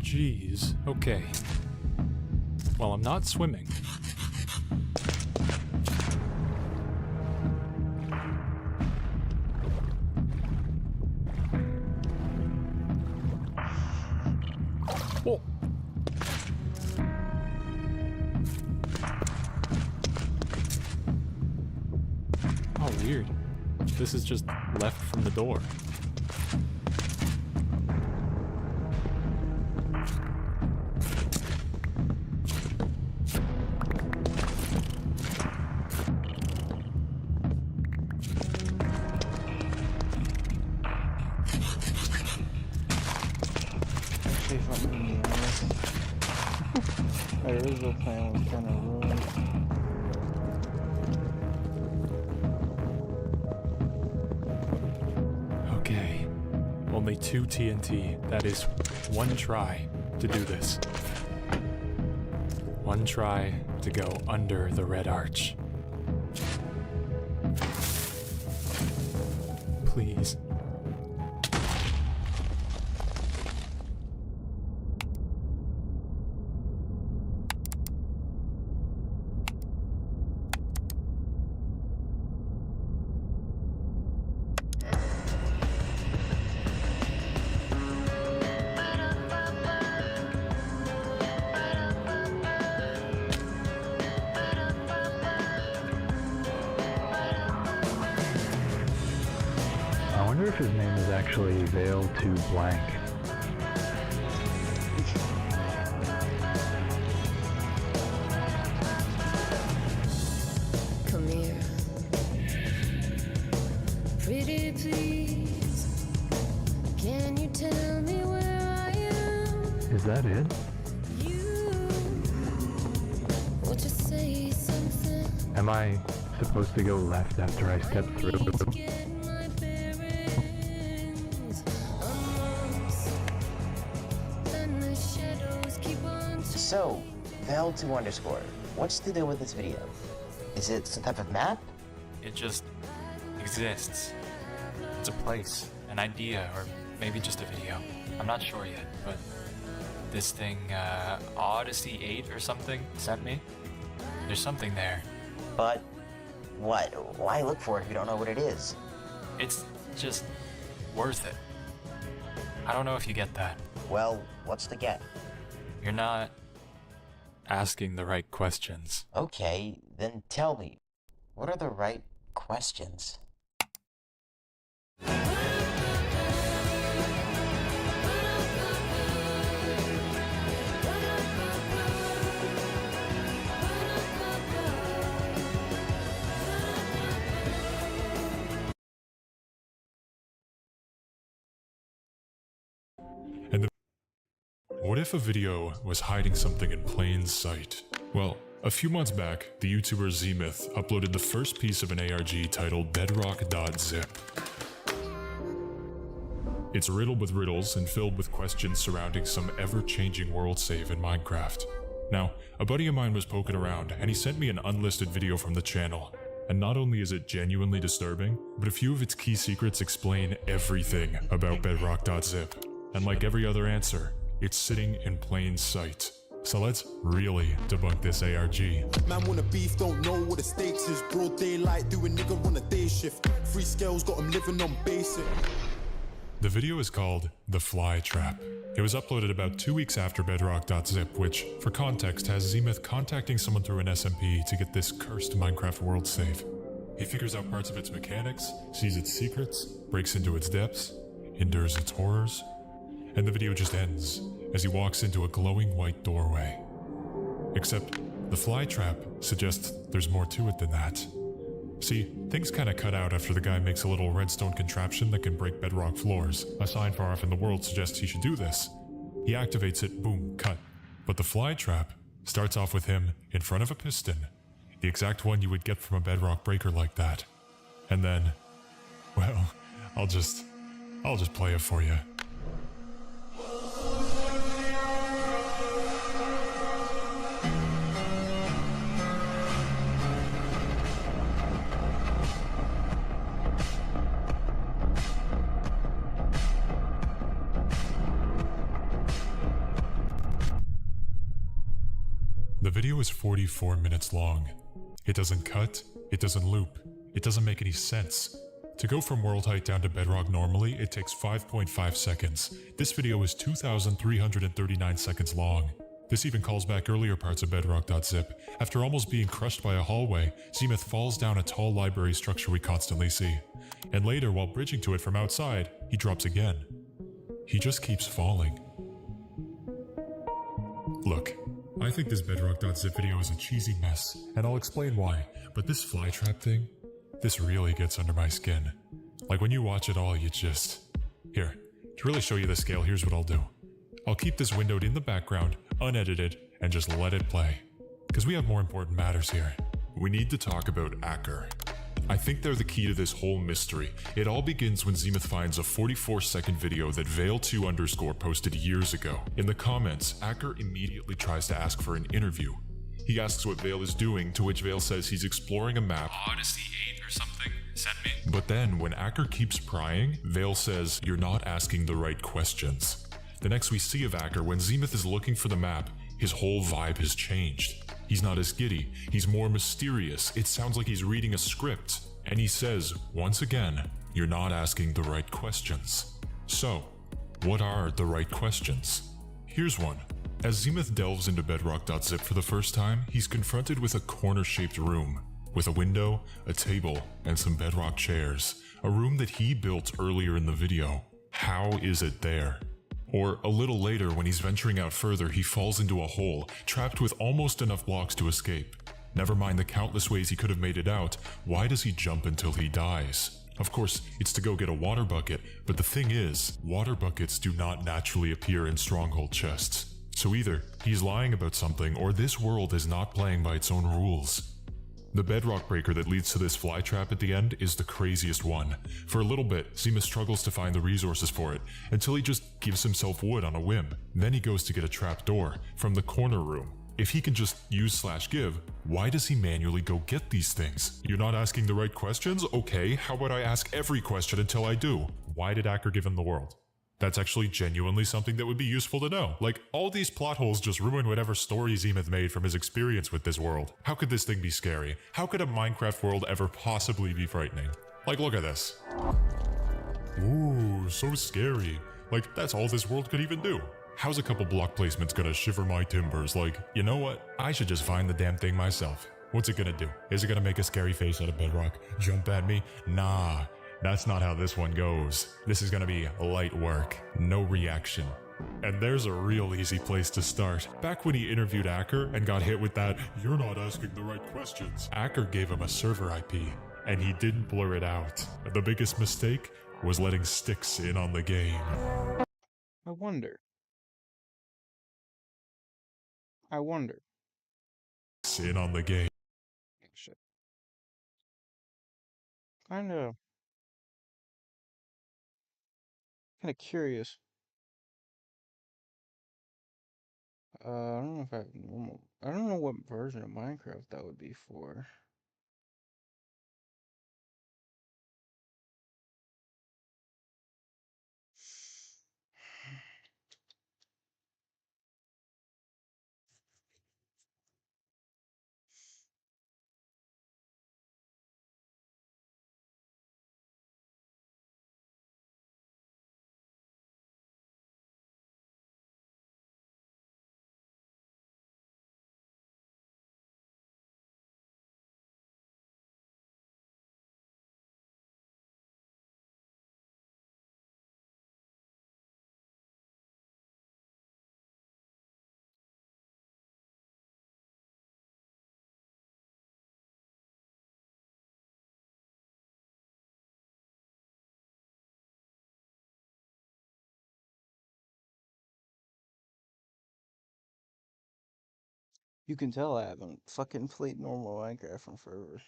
S2: Jeez, okay. Well, I'm not swimming. Whoa. Oh, weird. This is just left from the door.
S1: My original plan was kind of ruined.
S2: Okay. Only 2 TNT. That is 1 try to do this. 1 try to go under the red arch. Please.
S5: I wonder if his name is actually Veil to Blank.
S6: Come here, pretty please. Can you tell me where I am?
S5: Is that it?
S6: You, would you say something?
S5: Am I supposed to go left after I step through?
S6: Need to get my bearings. I'm lost, and the shadows keep on.
S3: So, Val2_, what's the deal with this video? Is it some type of map?
S4: It just exists. It's a place, an idea, or maybe just a video. I'm not sure yet, but this thing, Odyssey 8 or something, sent me. There's something there.
S3: But what? Why look for it if you don't know what it is?
S4: It's just worth it. I don't know if you get that.
S3: Well, what's the get?
S2: You're not asking the right questions.
S3: Okay, then tell me, what are the right questions?
S7: What if a video was hiding something in plain sight? Well, a few months back, the YouTuber Zmyth uploaded the first piece of an ARG titled bedrock.zip. It's riddled with riddles and filled with questions surrounding some ever-changing world save in Minecraft. Now, a buddy of mine was poking around, and he sent me an unlisted video from the channel. And not only is it genuinely disturbing, but a few of its key secrets explain everything about bedrock.zip. And like every other answer, it's sitting in plain sight. So let's really debunk this ARG.
S8: Man wanna beef, don't know what the stakes is. Broad daylight, do a nigga on a day shift. Free scales, got him living on basic.
S7: The video is called The Fly Trap. It was uploaded about 2 weeks after bedrock.zip, which, for context, has Zmyth contacting someone through an SMP to get this cursed Minecraft world save. He figures out parts of its mechanics, sees its secrets, breaks into its depths, endures its horrors, and the video just ends as he walks into a glowing white doorway. Except, the fly trap suggests there's more to it than that. See, things kinda cut out after the guy makes a little redstone contraption that can break bedrock floors. A sign far off in the world suggests he should do this. He activates it, boom, cut. But the fly trap starts off with him in front of a piston, the exact one you would get from a bedrock breaker like that. And then, well, I'll just play it for you. The video is 44 minutes long. It doesn't cut, it doesn't loop, it doesn't make any sense. To go from world height down to bedrock normally, it takes 5.5 seconds. This video is 2,339 seconds long. This even calls back earlier parts of bedrock.zip. After almost being crushed by a hallway, Zmyth falls down a tall library structure we constantly see. And later, while bridging to it from outside, he drops again. He just keeps falling. Look, I think this bedrock.zip video is a cheesy mess, and I'll explain why, but this flytrap thing, this really gets under my skin. Like when you watch it all, you just... Here, to really show you the scale, here's what I'll do. I'll keep this windowed in the background, unedited, and just let it play. Because we have more important matters here. We need to talk about Acker. I think they're the key to this whole mystery. It all begins when Zmyth finds a 44-second video that Veil2_ posted years ago. In the comments, Acker immediately tries to ask for an interview. He asks what Veil is doing, to which Veil says he's exploring a map.
S4: Odyssey 8 or something? Send me.
S7: But then, when Acker keeps prying, Veil says, "You're not asking the right questions." The next we see of Acker, when Zmyth is looking for the map, his whole vibe has changed. He's not as giddy, he's more mysterious, it sounds like he's reading a script. And he says, once again, "You're not asking the right questions." So, what are the right questions? Here's one. As Zmyth delves into bedrock.zip for the first time, he's confronted with a corner-shaped room, with a window, a table, and some bedrock chairs. A room that he built earlier in the video. How is it there? Or a little later, when he's venturing out further, he falls into a hole, trapped with almost enough blocks to escape. Never mind the countless ways he could have made it out, why does he jump until he dies? Of course, it's to go get a water bucket, but the thing is, water buckets do not naturally appear in stronghold chests. So either he's lying about something, or this world is not playing by its own rules. The bedrock breaker that leads to this fly trap at the end is the craziest one. For a little bit, Zmyth struggles to find the resources for it, until he just gives himself wood on a whim. Then he goes to get a trap door from the corner room. If he can just use/give, why does he manually go get these things? You're not asking the right questions? Okay, how about I ask every question until I do? Why did Acker give him the world? That's actually genuinely something that would be useful to know. Like, all these plot holes just ruin whatever story Zmyth made from his experience with this world. How could this thing be scary? How could a Minecraft world ever possibly be frightening? Like, look at this. Ooh, so scary. Like, that's all this world could even do. How's a couple block placements gonna shiver my timbers? Like, you know what? I should just find the damn thing myself. What's it gonna do? Is it gonna make a scary face out of bedrock? Jump at me? Nah. That's not how this one goes. This is gonna be light work, no reaction. And there's a real easy place to start. Back when he interviewed Acker and got hit with that, "You're not asking the right questions," Acker gave him a server IP, and he didn't blur it out. The biggest mistake was letting Styx in on the game.
S1: I wonder, I wonder.
S7: In on the game.
S1: Shit. Kinda curious. I don't know if I don't know what version of Minecraft that would be for. You can tell I haven't fucking played normal Minecraft in forever.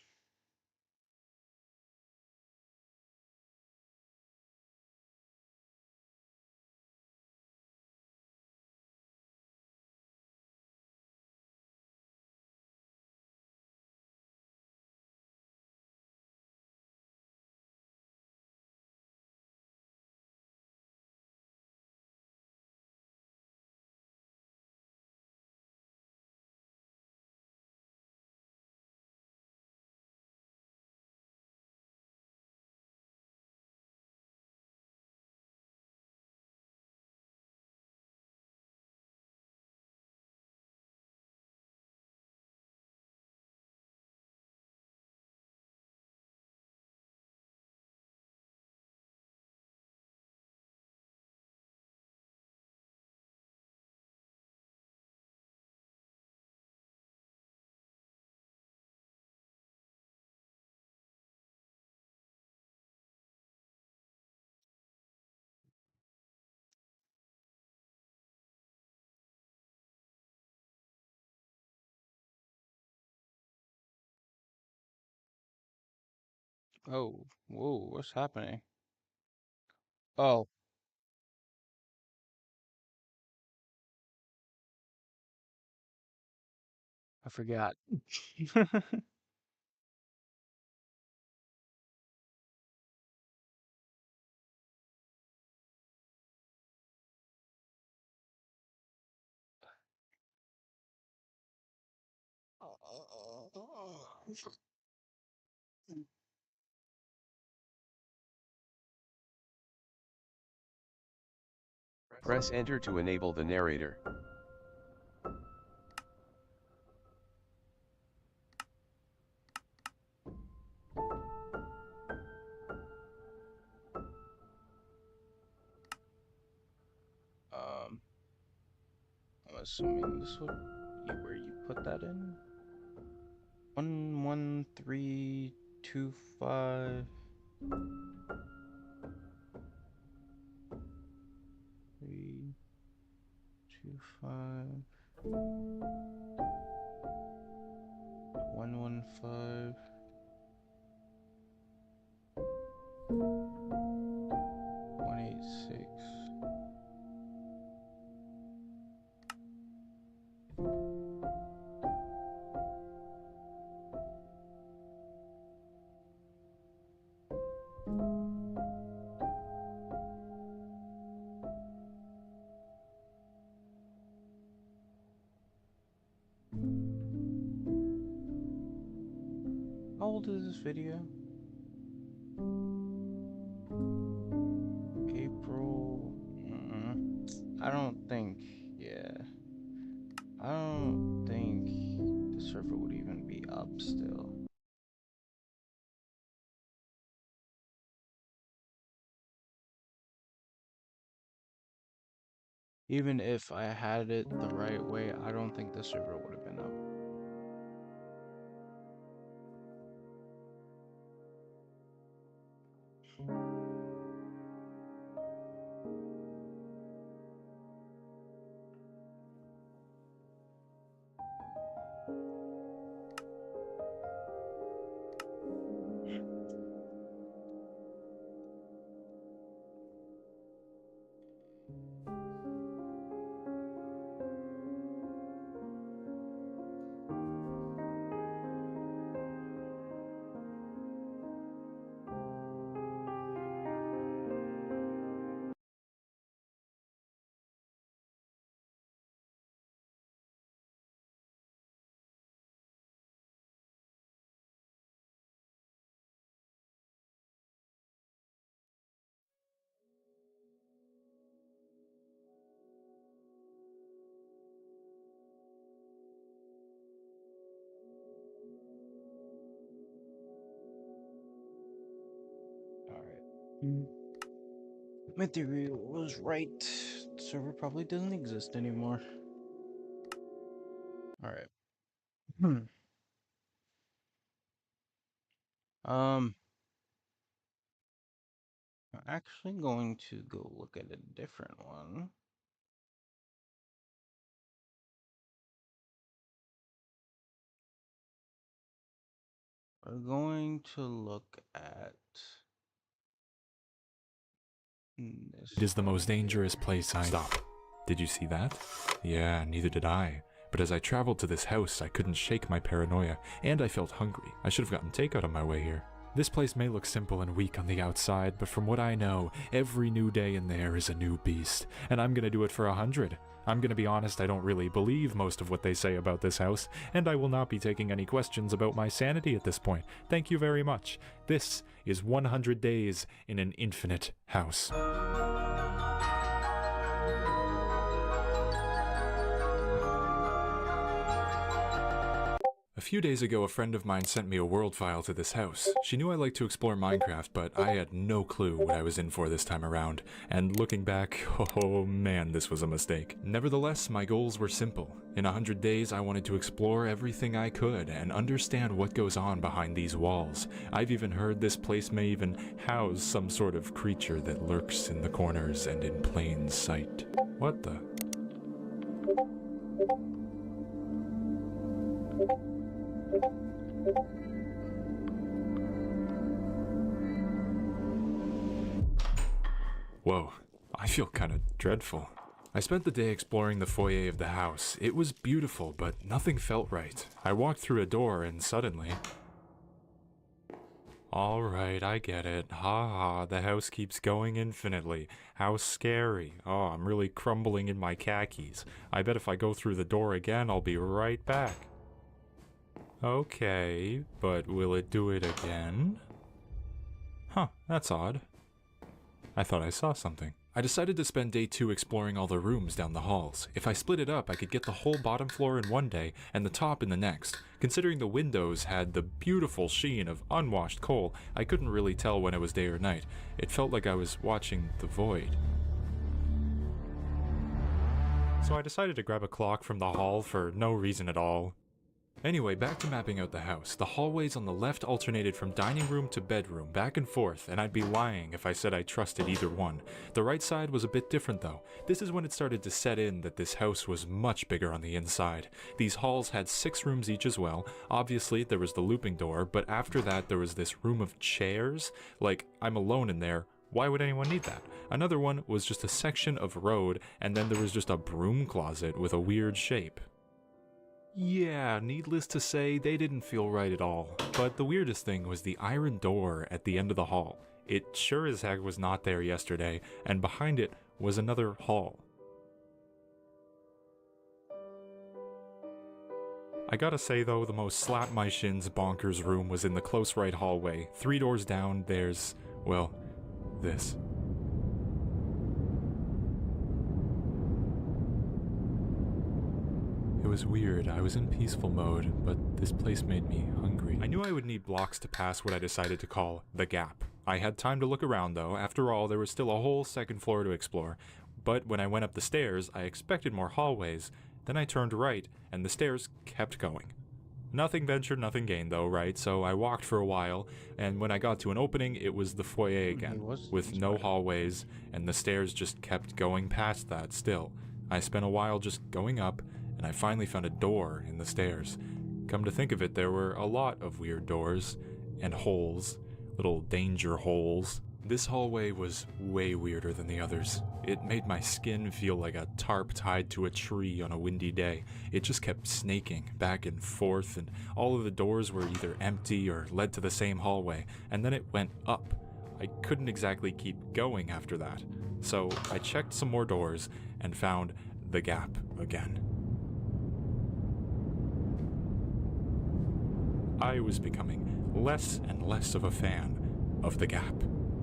S1: Oh, whoa, what's happening? Oh, I forgot.
S9: Press enter to enable the narrator.
S1: Um, I'm assuming this would be where you put that in. 11325 325 115 186. How old is this video? April. I don't think. Yeah. I don't think the server would even be up still. Even if I had it the right way, I don't think the server would have been up. My theory was right. The server probably doesn't exist anymore. Alright. I'm actually going to go look at a different one. We're going to look at this.
S2: It is the most dangerous place I— Stop. Did you see that? Yeah, neither did I. But as I traveled to this house, I couldn't shake my paranoia, and I felt hungry. I should have gotten takeout on my way here. This place may look simple and weak on the outside, but from what I know, every new day in there is a new beast, and I'm gonna do it for 100. I'm gonna be honest, I don't really believe most of what they say about this house, and I will not be taking any questions about my sanity at this point. Thank you very much. This is 100 Days in an Infinite House. A few days ago, a friend of mine sent me a world file to this house. She knew I liked to explore Minecraft, but I had no clue what I was in for this time around. And looking back, oh man, this was a mistake. Nevertheless, my goals were simple. In 100 days, I wanted to explore everything I could and understand what goes on behind these walls. I've even heard this place may even house some sort of creature that lurks in the corners and in plain sight. What the? Whoa, I feel kinda dreadful. I spent the day exploring the foyer of the house. It was beautiful, but nothing felt right. I walked through a door and suddenly... Alright, I get it. Ha ha, the house keeps going infinitely. How scary. Oh, I'm really crumbling in my khakis. I bet if I go through the door again, I'll be right back. Okay, but will it do it again? Huh, that's odd. I thought I saw something. I decided to spend day 2 exploring all the rooms down the halls. If I split it up, I could get the whole bottom floor in one day and the top in the next. Considering the windows had the beautiful sheen of unwashed coal, I couldn't really tell when it was day or night. It felt like I was watching the void. So I decided to grab a clock from the hall for no reason at all. Anyway, back to mapping out the house. The hallways on the left alternated from dining room to bedroom, back and forth, and I'd be lying if I said I trusted either one. The right side was a bit different though. This is when it started to set in that this house was much bigger on the inside. These halls had 6 rooms each as well. Obviously, there was the looping door, but after that there was this room of chairs. Like, I'm alone in there. Why would anyone need that? Another one was just a section of road, and then there was just a broom closet with a weird shape. Yeah, needless to say, they didn't feel right at all. But the weirdest thing was the iron door at the end of the hall. It sure as heck was not there yesterday, and behind it was another hall. I gotta say though, the most slap my shins bonkers room was in the close right hallway. 3 doors down, there's, well, this. It was weird. I was in peaceful mode, but this place made me hungry. I knew I would need blocks to pass what I decided to call the gap. I had time to look around though. After all, there was still a whole second floor to explore. But when I went up the stairs, I expected more hallways. Then I turned right, and the stairs kept going. Nothing ventured, nothing gained though, right? So I walked for a while, and when I got to an opening, it was the foyer again, with no hallways, and the stairs just kept going past that still. I spent a while just going up, and I finally found a door in the stairs. Come to think of it, there were a lot of weird doors and holes, little danger holes. This hallway was way weirder than the others. It made my skin feel like a tarp tied to a tree on a windy day. It just kept snaking back and forth, and all of the doors were either empty or led to the same hallway, and then it went up. I couldn't exactly keep going after that. So I checked some more doors and found the gap again. I was becoming less and less of a fan of the gap.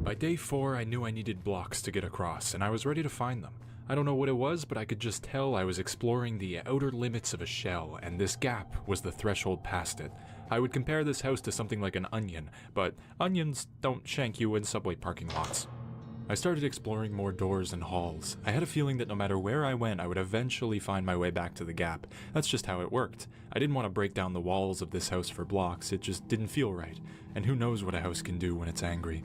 S2: By day 4, I knew I needed blocks to get across, and I was ready to find them. I don't know what it was, but I could just tell I was exploring the outer limits of a shell, and this gap was the threshold past it. I would compare this house to something like an onion, but onions don't shank you in subway parking lots. I started exploring more doors and halls. I had a feeling that no matter where I went, I would eventually find my way back to the gap. That's just how it worked. I didn't want to break down the walls of this house for blocks, it just didn't feel right. And who knows what a house can do when it's angry.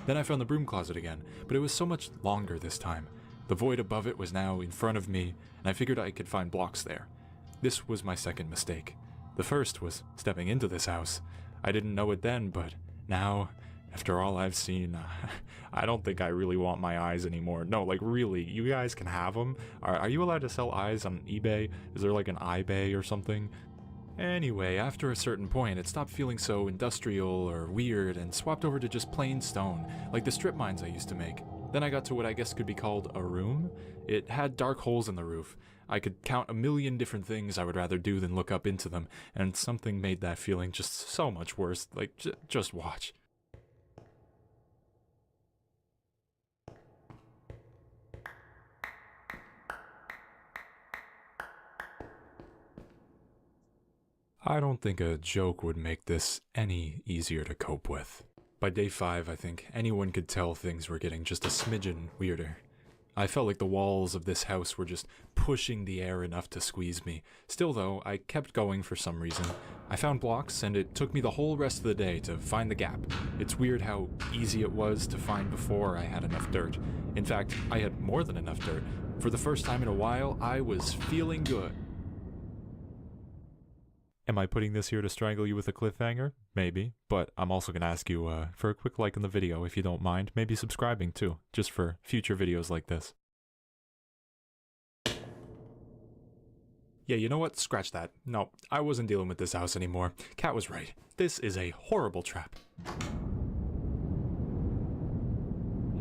S2: Then I found the broom closet again, but it was so much longer this time. The void above it was now in front of me, and I figured I could find blocks there. This was my second mistake. The first was stepping into this house. I didn't know it then, but now, after all I've seen, I don't think I really want my eyes anymore. No, like really, you guys can have them. Are you allowed to sell eyes on eBay? Is there like an iBay or something? Anyway, after a certain point, it stopped feeling so industrial or weird and swapped over to just plain stone, like the strip mines I used to make. Then I got to what I guess could be called a room. It had dark holes in the roof. I could count a million different things I would rather do than look up into them, and something made that feeling just so much worse. Like, just watch. I don't think a joke would make this any easier to cope with. By day 5, I think anyone could tell things were getting just a smidgen weirder. I felt like the walls of this house were just pushing the air enough to squeeze me. Still though, I kept going for some reason. I found blocks, and it took me the whole rest of the day to find the gap. It's weird how easy it was to find before I had enough dirt. In fact, I had more than enough dirt. For the first time in a while, I was feeling good. Am I putting this here to strangle you with a cliffhanger? Maybe, but I'm also going to ask you for a quick like on the video if you don't mind, maybe subscribing too, just for future videos like this. Yeah, you know what? Scratch that. No, I wasn't dealing with this house anymore. Kat was right. This is a horrible trap.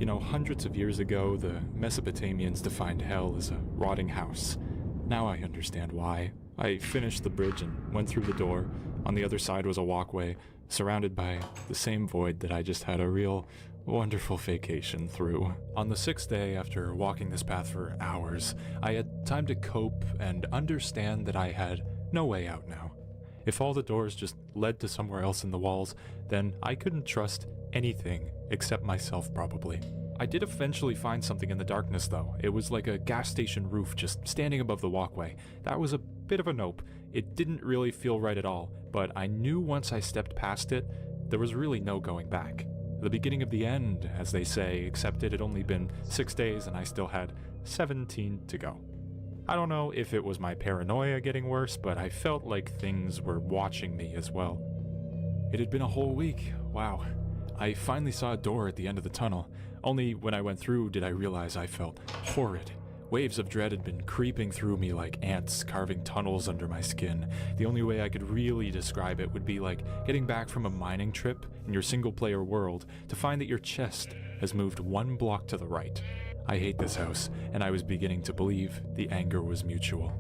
S2: You know, hundreds of years ago, the Mesopotamians defined hell as a rotting house. Now I understand why. I finished the bridge and went through the door. On the other side was a walkway, surrounded by the same void that I just had a real wonderful vacation through. On the 6th day, after walking this path for hours, I had time to cope and understand that I had no way out now. If all the doors just led to somewhere else in the walls, then I couldn't trust anything except myself, probably. I did eventually find something in the darkness, though. It was like a gas station roof just standing above the walkway. That was a bit of a nope. It didn't really feel right at all, but I knew once I stepped past it, there was really no going back. The beginning of the end, as they say, except it had only been 6 days and I still had 17 to go. I don't know if it was my paranoia getting worse, but I felt like things were watching me as well. It had been a whole week. Wow. I finally saw a door at the end of the tunnel. Only when I went through did I realize I felt horrid. Waves of dread had been creeping through me like ants carving tunnels under my skin. The only way I could really describe it would be like getting back from a mining trip in your single-player world to find that your chest has moved 1 block to the right. I hate this house, and I was beginning to believe the anger was mutual.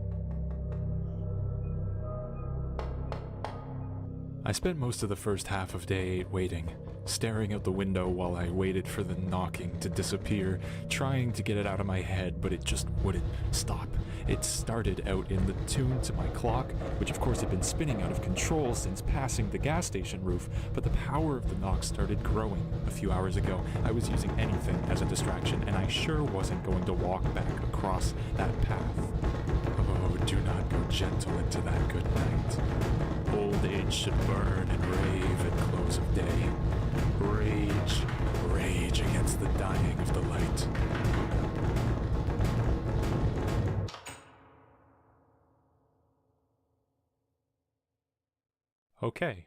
S2: I spent most of the first half of day 8 waiting, staring out the window while I waited for the knocking to disappear, trying to get it out of my head, but it just wouldn't stop. It started out in the tune to my clock, which of course had been spinning out of control since passing the gas station roof, but the power of the knock started growing a few hours ago. I was using anything as a distraction, and I sure wasn't going to walk back across that path. Oh, do not go gentle into that good night. Old age should burn and rave at close of day. Rage, rage against the dying of the light. Okay.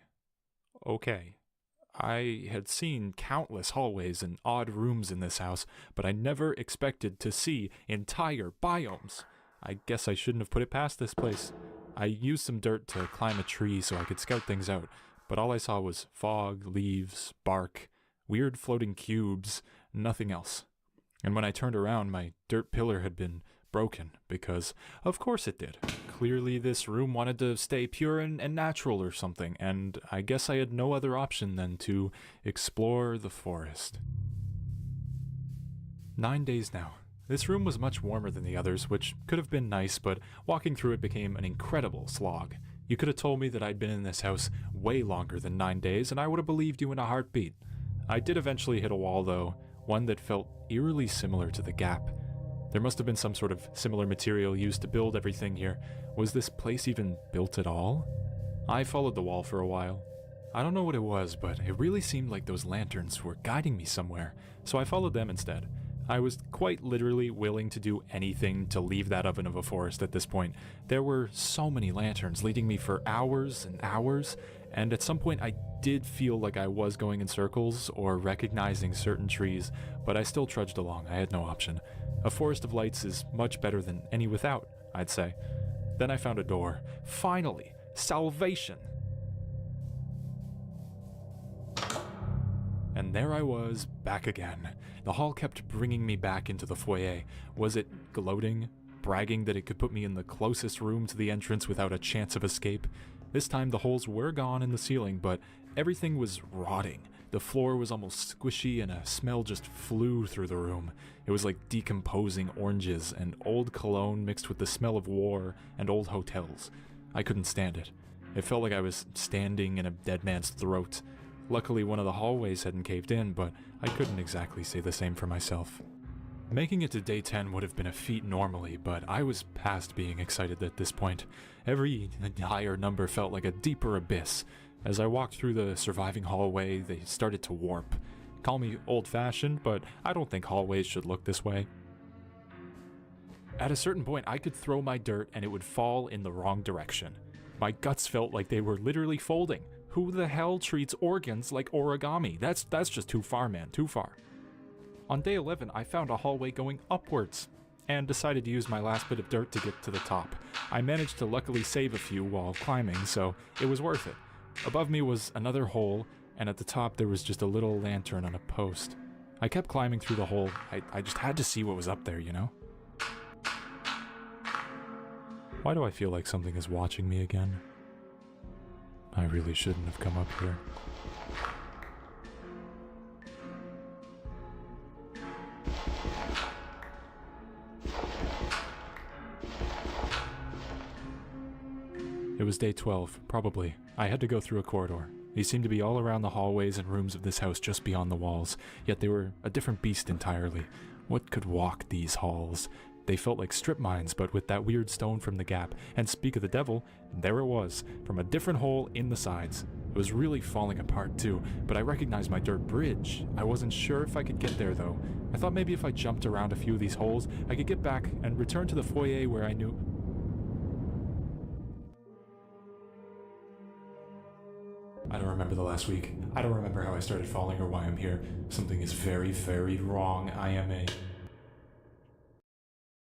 S2: I had seen countless hallways and odd rooms in this house, but I never expected to see entire biomes. I guess I shouldn't have put it past this place. I used some dirt to climb a tree so I could scout things out, but all I saw was fog, leaves, bark, weird floating cubes, nothing else. And when I turned around, my dirt pillar had been broken, because of course it did. Clearly this room wanted to stay pure and natural or something, and I guess I had no other option than to explore the forest. 9 days now. This room was much warmer than the others, which could have been nice, but walking through it became an incredible slog. You could have told me that I'd been in this house way longer than 9 days, and I would have believed you in a heartbeat. I did eventually hit a wall, though, one that felt eerily similar to the gap. There must have been some sort of similar material used to build everything here. Was this place even built at all? I followed the wall for a while. I don't know what it was, but it really seemed like those lanterns were guiding me somewhere, so I followed them instead. I was quite literally willing to do anything to leave that oven of a forest at this point. There were so many lanterns leading me for hours and hours, and at some point I did feel like I was going in circles or recognizing certain trees, but I still trudged along. I had no option. A forest of lights is much better than any without, I'd say. Then I found a door. Finally! Salvation! And there I was, back again. The hall kept bringing me back into the foyer. Was it gloating, bragging that it could put me in the closest room to the entrance without a chance of escape? This time the holes were gone in the ceiling, but everything was rotting. The floor was almost squishy and a smell just flew through the room. It was like decomposing oranges and old cologne mixed with the smell of war and old hotels. I couldn't stand it. It felt like I was standing in a dead man's throat. Luckily, one of the hallways hadn't caved in, but I couldn't exactly say the same for myself. Making it to day 10 would have been a feat normally, but I was past being excited at this point. Every higher number felt like a deeper abyss. As I walked through the surviving hallway, they started to warp. Call me old-fashioned, but I don't think hallways should look this way. At a certain point, I could throw my dirt and it would fall in the wrong direction. My guts felt like they were literally folding. Who the hell treats organs like origami? That's just too far, man, too far. On day 11, I found a hallway going upwards, and decided to use my last bit of dirt to get to the top. I managed to luckily save a few while climbing, so it was worth it. Above me was another hole, and at the top there was just a little lantern on a post. I kept climbing through the hole. I just had to see what was up there, you know? Why do I feel like something is watching me again? I really shouldn't have come up here. It was day 12, probably. I had to go through a corridor. These seemed to be all around the hallways and rooms of this house just beyond the walls, yet they were a different beast entirely. What could walk these halls? They felt like strip mines, but with that weird stone from the gap. And speak of the devil, there it was, from a different hole in the sides. It was really falling apart too, but I recognized my dirt bridge. I wasn't sure if I could get there though. I thought maybe if I jumped around a few of these holes, I could get back and return to the foyer where I knew... I don't remember the last week. I don't remember how I started falling or why I'm here. Something is very, very wrong.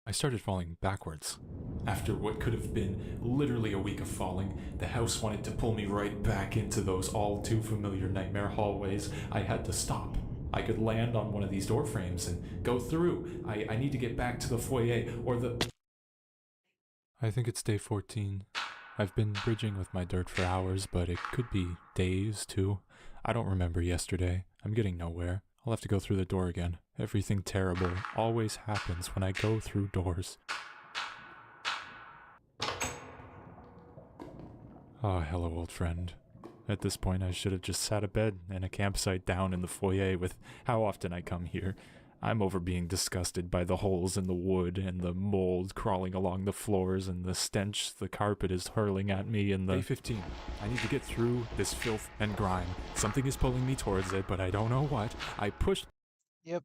S2: I started falling backwards. After what could have been literally a week of falling, the house wanted to pull me right back into those all too familiar nightmare hallways. I had to stop. I could land on one of these door frames and go through. I need to get back to the foyer or the... I think it's day 14. I've been bridging with my dirt for hours, but it could be days too. I don't remember yesterday. I'm getting nowhere. I'll have to go through the door again. Everything terrible always happens when I go through doors. Ah, hello, old friend. At this point, I should have just sat a bed and a campsite down in the foyer with how often I come here. I'm over being disgusted by the holes in the wood and the mold crawling along the floors and the stench the carpet is hurling at me and the... Day 15. I need to get through this filth and grime. Something is pulling me towards it, but I don't know what. I pushed...
S10: Yep.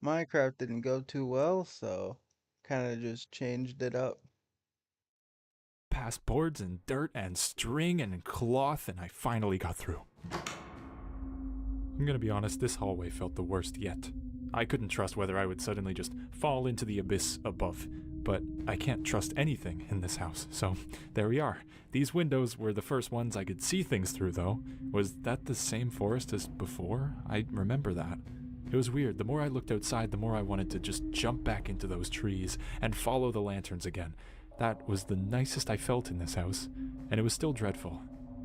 S10: Minecraft didn't go too well, so kind of just changed it up.
S2: past boards and dirt and string and cloth, and I finally got through. I'm gonna be honest, this hallway felt the worst yet. I couldn't trust whether I would suddenly just fall into the abyss above, but I can't trust anything in this house, so there we are. These windows were the first ones I could see things through, though. Was that the same forest as before? I remember that. It was weird. The more I looked outside, the more I wanted to just jump back into those trees and follow the lanterns again. That was the nicest I felt in this house, and it was still dreadful.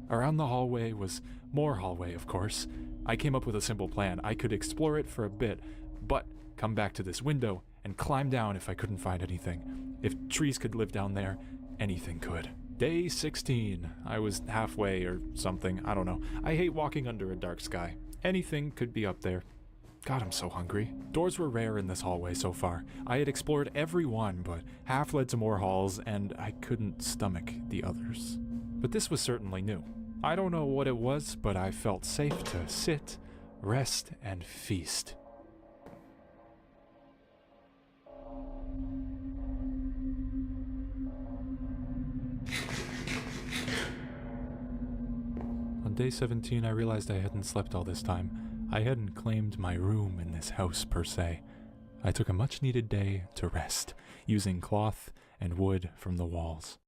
S2: Around the hallway was more hallway, of course. I came up with a simple plan. I could explore it for a bit, but come back to this window and climb down if I couldn't find anything. If trees could live down there, anything could. Day 16. I was halfway or something, I don't know. I hate walking under a dark sky. Anything could be up there. God, I'm so hungry. Doors were rare in this hallway so far. I had explored every one, but half led to more halls, and I couldn't stomach the others. But this was certainly new. I don't know what it was, but I felt safe to sit, rest, and feast. On day 17, I realized I hadn't slept all this time. I hadn't claimed my room in this house, per se. I took a much-needed day to rest, using cloth and wood from the walls.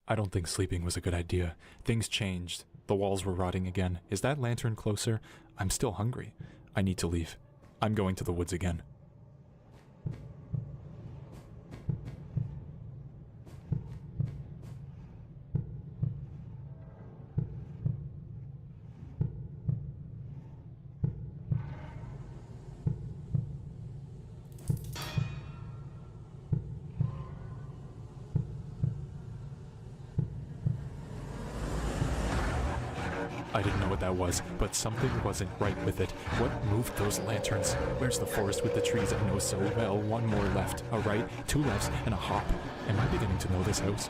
S2: I don't think sleeping was a good idea. Things changed. The walls were rotting again. Is that lantern closer? I'm still hungry. I need to leave. I'm going to the woods again. I didn't know what that was, but something wasn't right with it. What moved those lanterns? Where's the forest with the trees I know so well? One more left, a right, two lefts, and a hop. Am I beginning to know this house?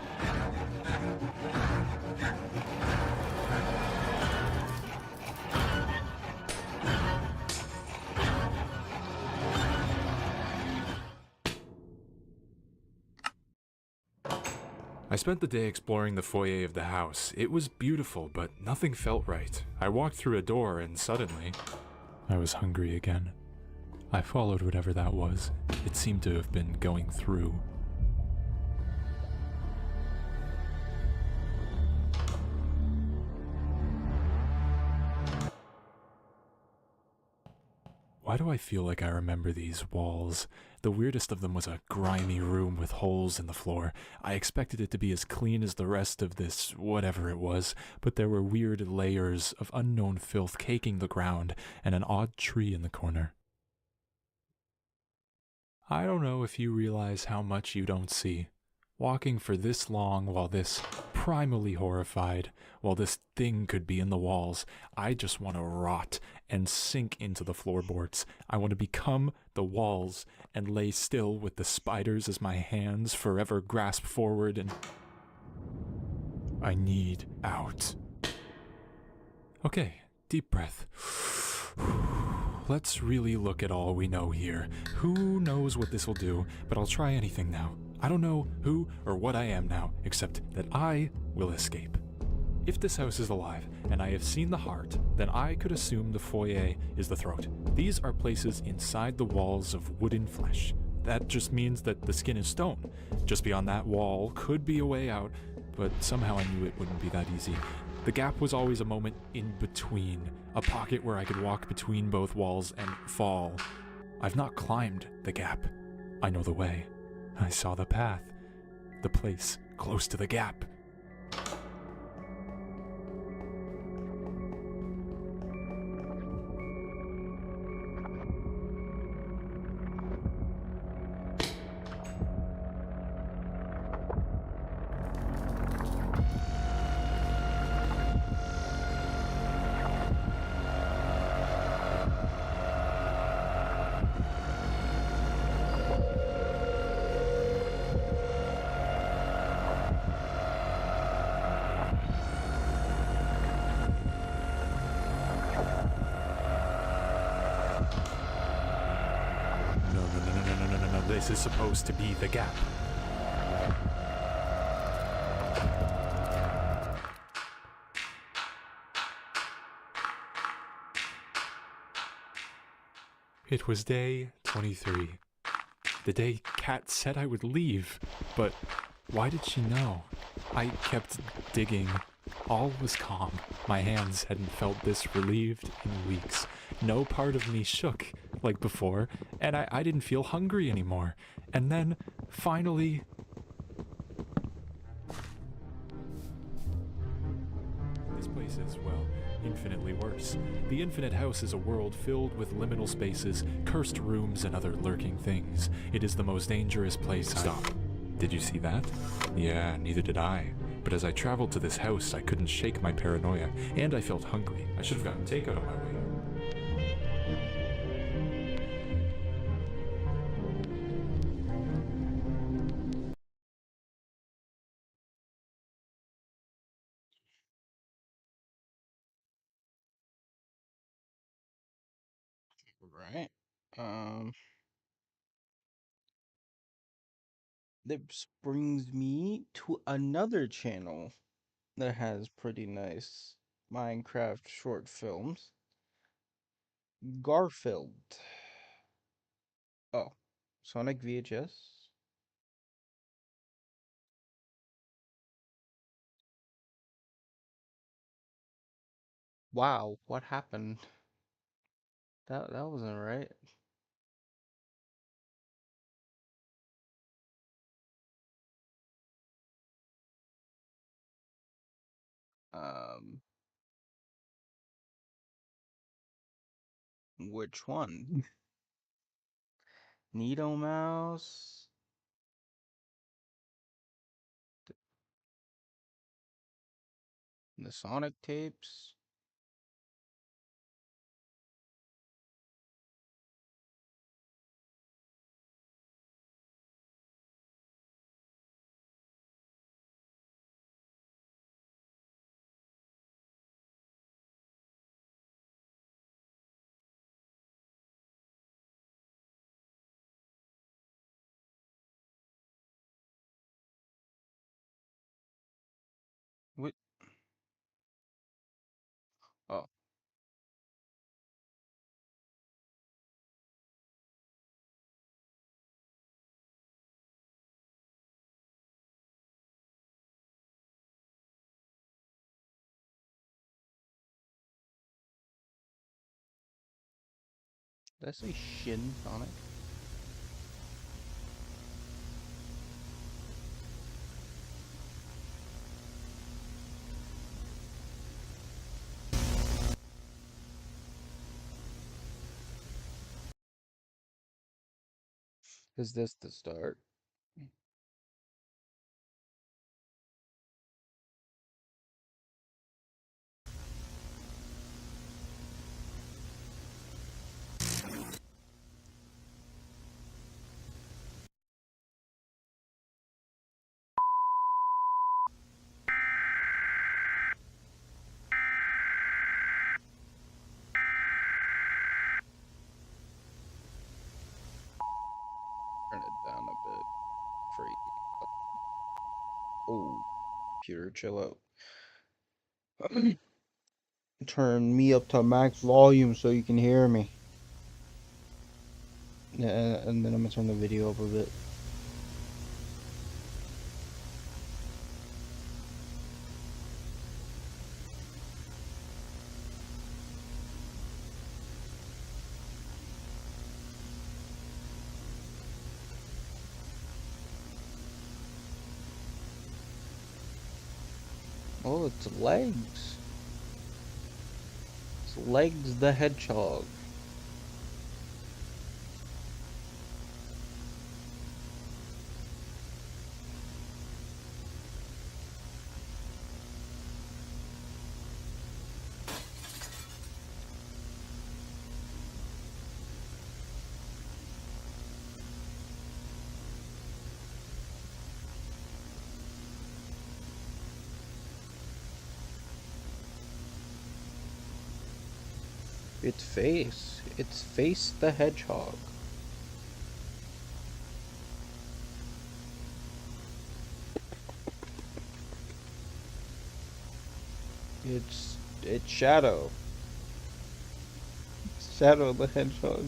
S2: I spent the day exploring the foyer of the house. It was beautiful, but nothing felt right. I walked through a door and suddenly, I was hungry again. I followed whatever that was. It seemed to have been going through. Why do I feel like I remember these walls? The weirdest of them was a grimy room with holes in the floor. I expected it to be as clean as the rest of this, whatever it was, but there were weird layers of unknown filth caking the ground and an odd tree in the corner. I don't know if you realize how much you don't see. Walking for this long while this primally horrified, while this thing could be in the walls, I just want to rot and sink into the floorboards. I want to become the walls and lay still with the spiders as my hands forever grasp forward, and I need out. Okay, deep breath. Let's really look at all we know here. Who knows what this will do, but I'll try anything now. I don't know who or what I am now, except that I will escape. If this house is alive, and I have seen the heart, then I could assume the foyer is the throat. These are places inside the walls of wooden flesh. That just means that the skin is stone. Just beyond that wall could be a way out, but somehow I knew it wouldn't be that easy. The gap was always a moment in between, a pocket where I could walk between both walls and fall. I've not climbed the gap. I know the way. I saw the path. The place close to the gap. This is supposed to be the gap. It was day 23. The day Kat said I would leave, but why did she know? I kept digging. All was calm. My hands hadn't felt this relieved in weeks. No part of me shook like before, and I didn't feel hungry anymore. And then, finally... This place is, well, infinitely worse. The Infinite House is a world filled with liminal spaces, cursed rooms, and other lurking things. It is the most dangerous place. Stop. Did you see that? Yeah, neither did I. But as I traveled to this house, I couldn't shake my paranoia, and I felt hungry. I should have gotten takeout on my way.
S10: Right. Um, this brings me to another channel that has pretty nice Minecraft short films. Garfield. Oh, Sonic VHS. Wow, what happened? That wasn't right. Um, which one? Needle Mouse? The Sonic tapes? What? Oh, did I say Shin Sonic? Is this the start? Turn it down a bit. Free. Oh, computer, chill out. Turn me up to max volume so you can hear me. Yeah, and then I'm gonna turn the video up a bit. Oh, it's legs. It's Legs the Hedgehog. It's Face. It's Face the Hedgehog. It's Shadow. Shadow the Hedgehog.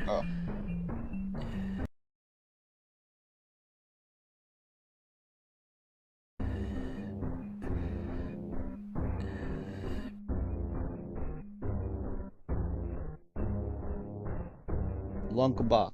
S10: Oh. Lunkabach.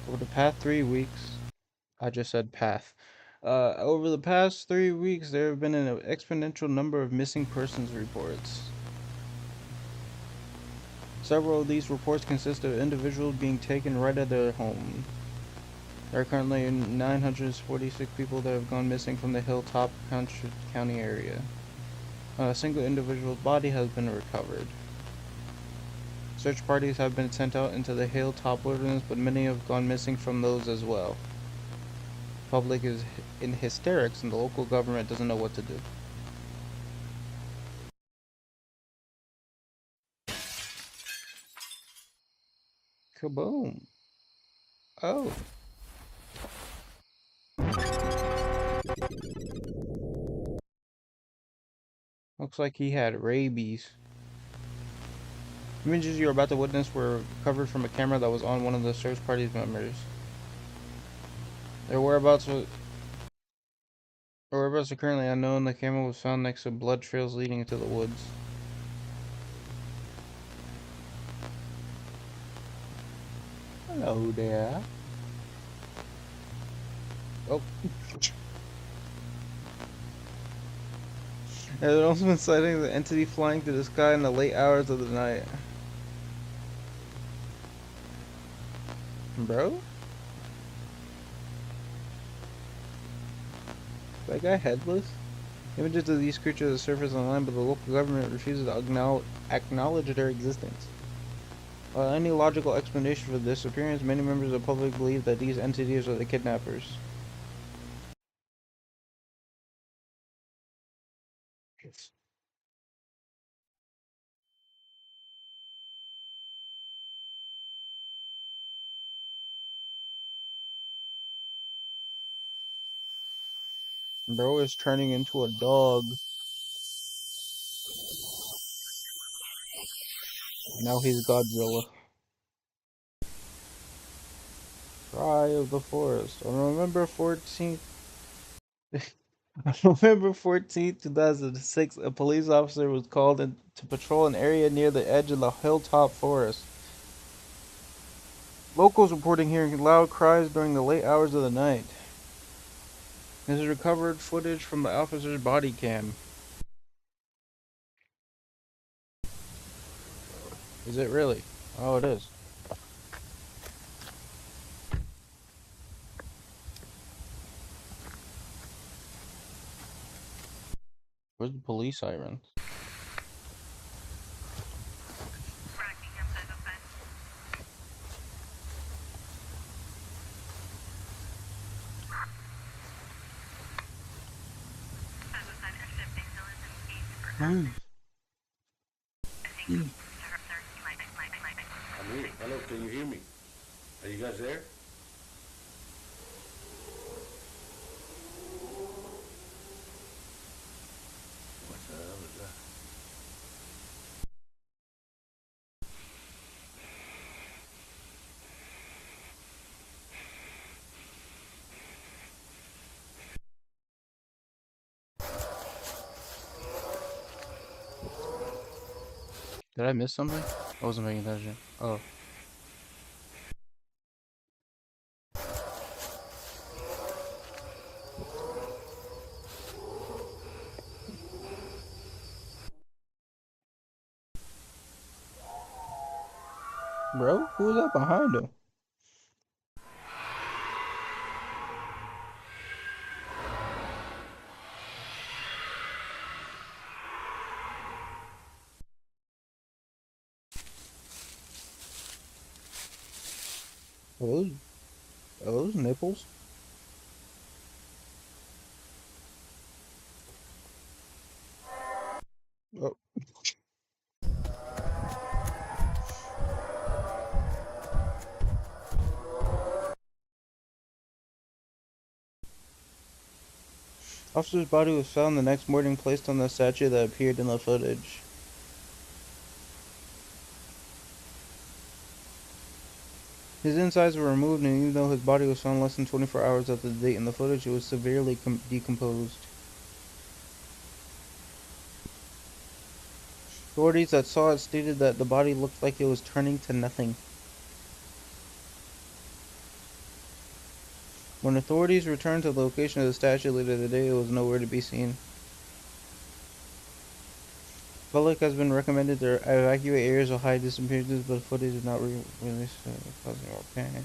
S10: Over the past 3 weeks, I just said path. Over the past 3 weeks, there have been an exponential number of missing persons reports. Several of these reports consist of individuals being taken right at their home. There are currently 946 people that have gone missing from the Hilltop County area. A single individual's body has been recovered. Search parties have been sent out into the Hilltop wilderness, but many have gone missing from those as well. The public is in hysterics and the local government doesn't know what to do. Kaboom. Oh. Looks like he had rabies. Images you're about to witness were covered from a camera that was on one of the search party's members. Their whereabouts are currently unknown. The camera was found next to blood trails leading into the woods. Hello there. Oh. There have also been sightings of the entity flying through the sky in the late hours of the night. Bro? That guy headless? Images of these creatures have surfaced online, but the local government refuses to acknowledge their existence. Any logical explanation for the disappearance, many members of the public believe that these entities are the kidnappers. Bro is turning into a dog. Now he's Godzilla. Cry of the Forest. On November 14th. On November 14th, 2006, a police officer was called in to patrol an area near the edge of the hilltop forest. Locals reporting hearing loud cries during the late hours of the night. This is recovered footage from the officer's body cam. Is it really? Oh, it is. Where's the police sirens? Move.
S11: I'm here. Hello, can you hear me? Are you guys there? What the hell is that?
S10: Did I miss something? I wasn't paying attention. Oh. Bro, who's that behind him? Are those nipples? Oh. Officer's body was found the next morning, placed on the statue that appeared in the footage. His insides were removed, and even though his body was found less than 24 hours after the date in the footage, it was severely decomposed. Authorities that saw it stated that the body looked like it was turning to nothing. When authorities returned to the location of the statue later that day, it was nowhere to be seen. The public has been recommended to evacuate areas with high disappearances, but footage is not released, causing more panic.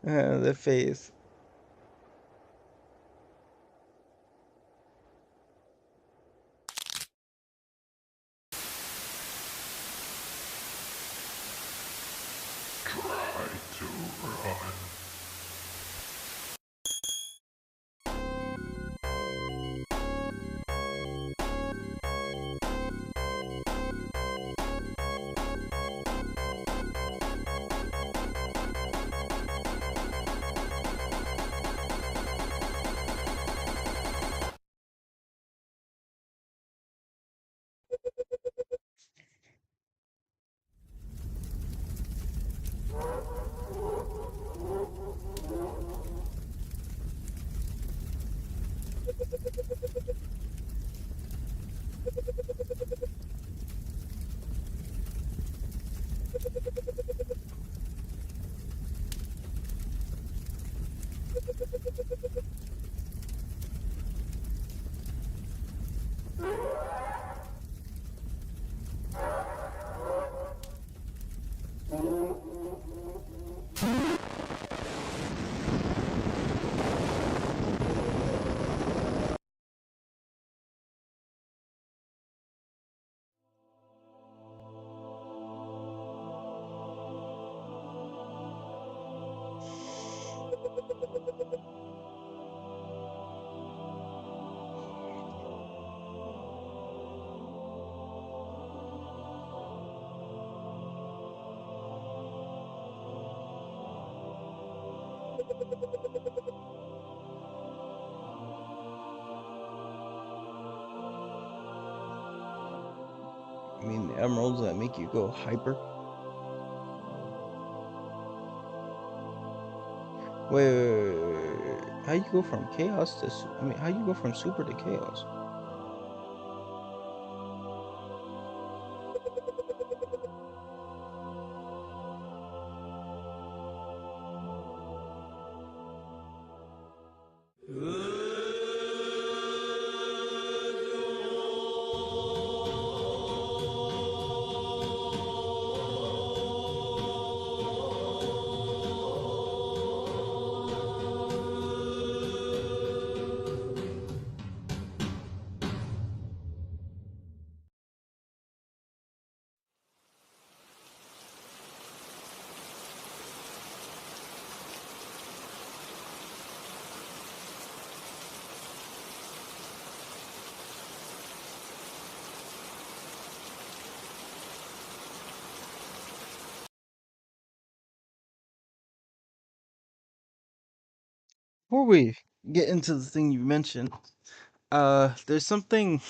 S10: The face.
S7: Try to run.
S10: mean the emeralds that make you go hyper? Wait. How you go from chaos to I mean, how you go from super to chaos? Before we get into the thing you mentioned, there's something.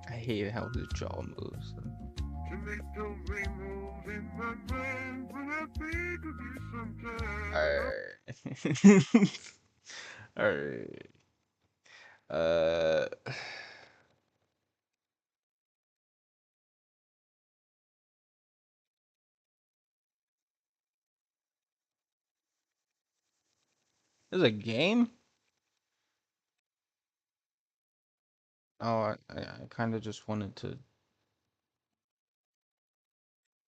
S10: I hate how his jaw moves. Alright. Alright. Uh. There's a game? Oh, I kind of just wanted to.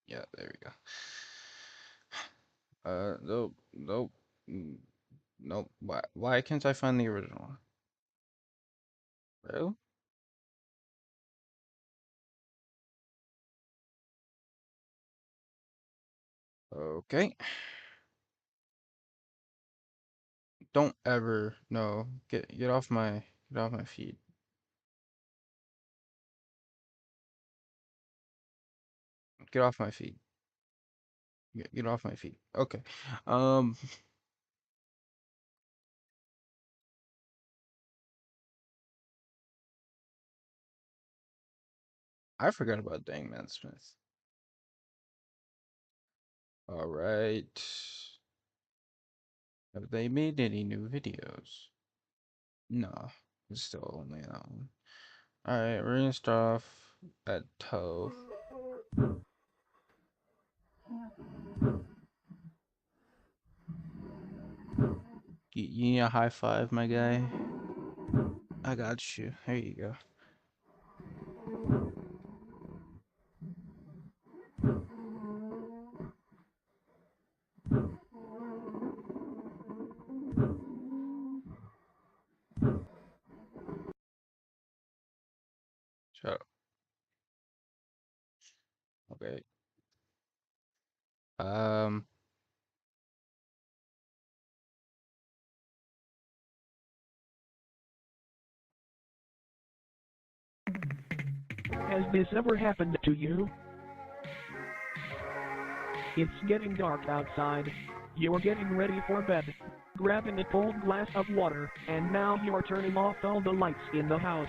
S10: Yeah, there we go. Nope, nope, nope. Why can't I find the original? Bro? Okay. Don't ever no get off my feet. Get off my feet. Get off my feet. Okay. Um. I forgot about Dang Man Smith. All right. Have they made any new videos? No. It's still only that one. All right. We're gonna start off at toe. You need a high five, my guy. I got you. There you go. Shut up. Okay. Um.
S12: Has this ever happened to you? It's getting dark outside. You're getting ready for bed, grabbing a cold glass of water, and now you're turning off all the lights in the house.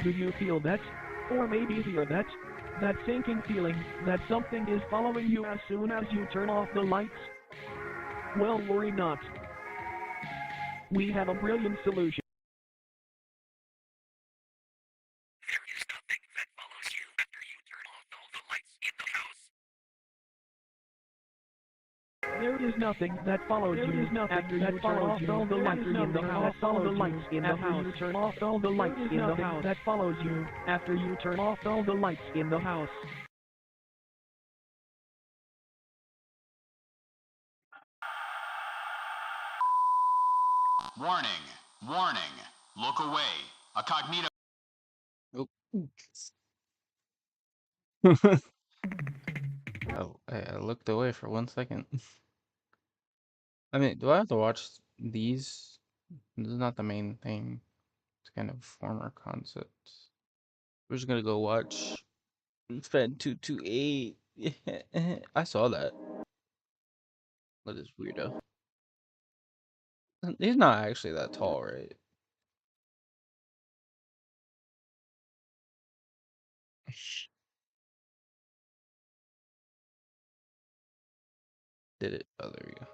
S12: Do you feel that? Or maybe hear that? That sinking feeling that something is following you as soon as you turn off the lights? Well, worry not. We have a brilliant solution. There is nothing that follows you. There is nothing after you turn off all the lights in the house. All the lights in the house. You turn off all the lights in the house. That follows you after you turn off all the lights in the house.
S13: Warning, warning, look away. A cognito.
S10: Oh. Oh, I looked away for 1 second. I mean, do I have to watch these? This is not the main thing. It's kind of former concepts. We're just gonna go watch Fed 228. I saw that. What is weirdo? He's not actually that tall, right? Did it? Oh, there we go.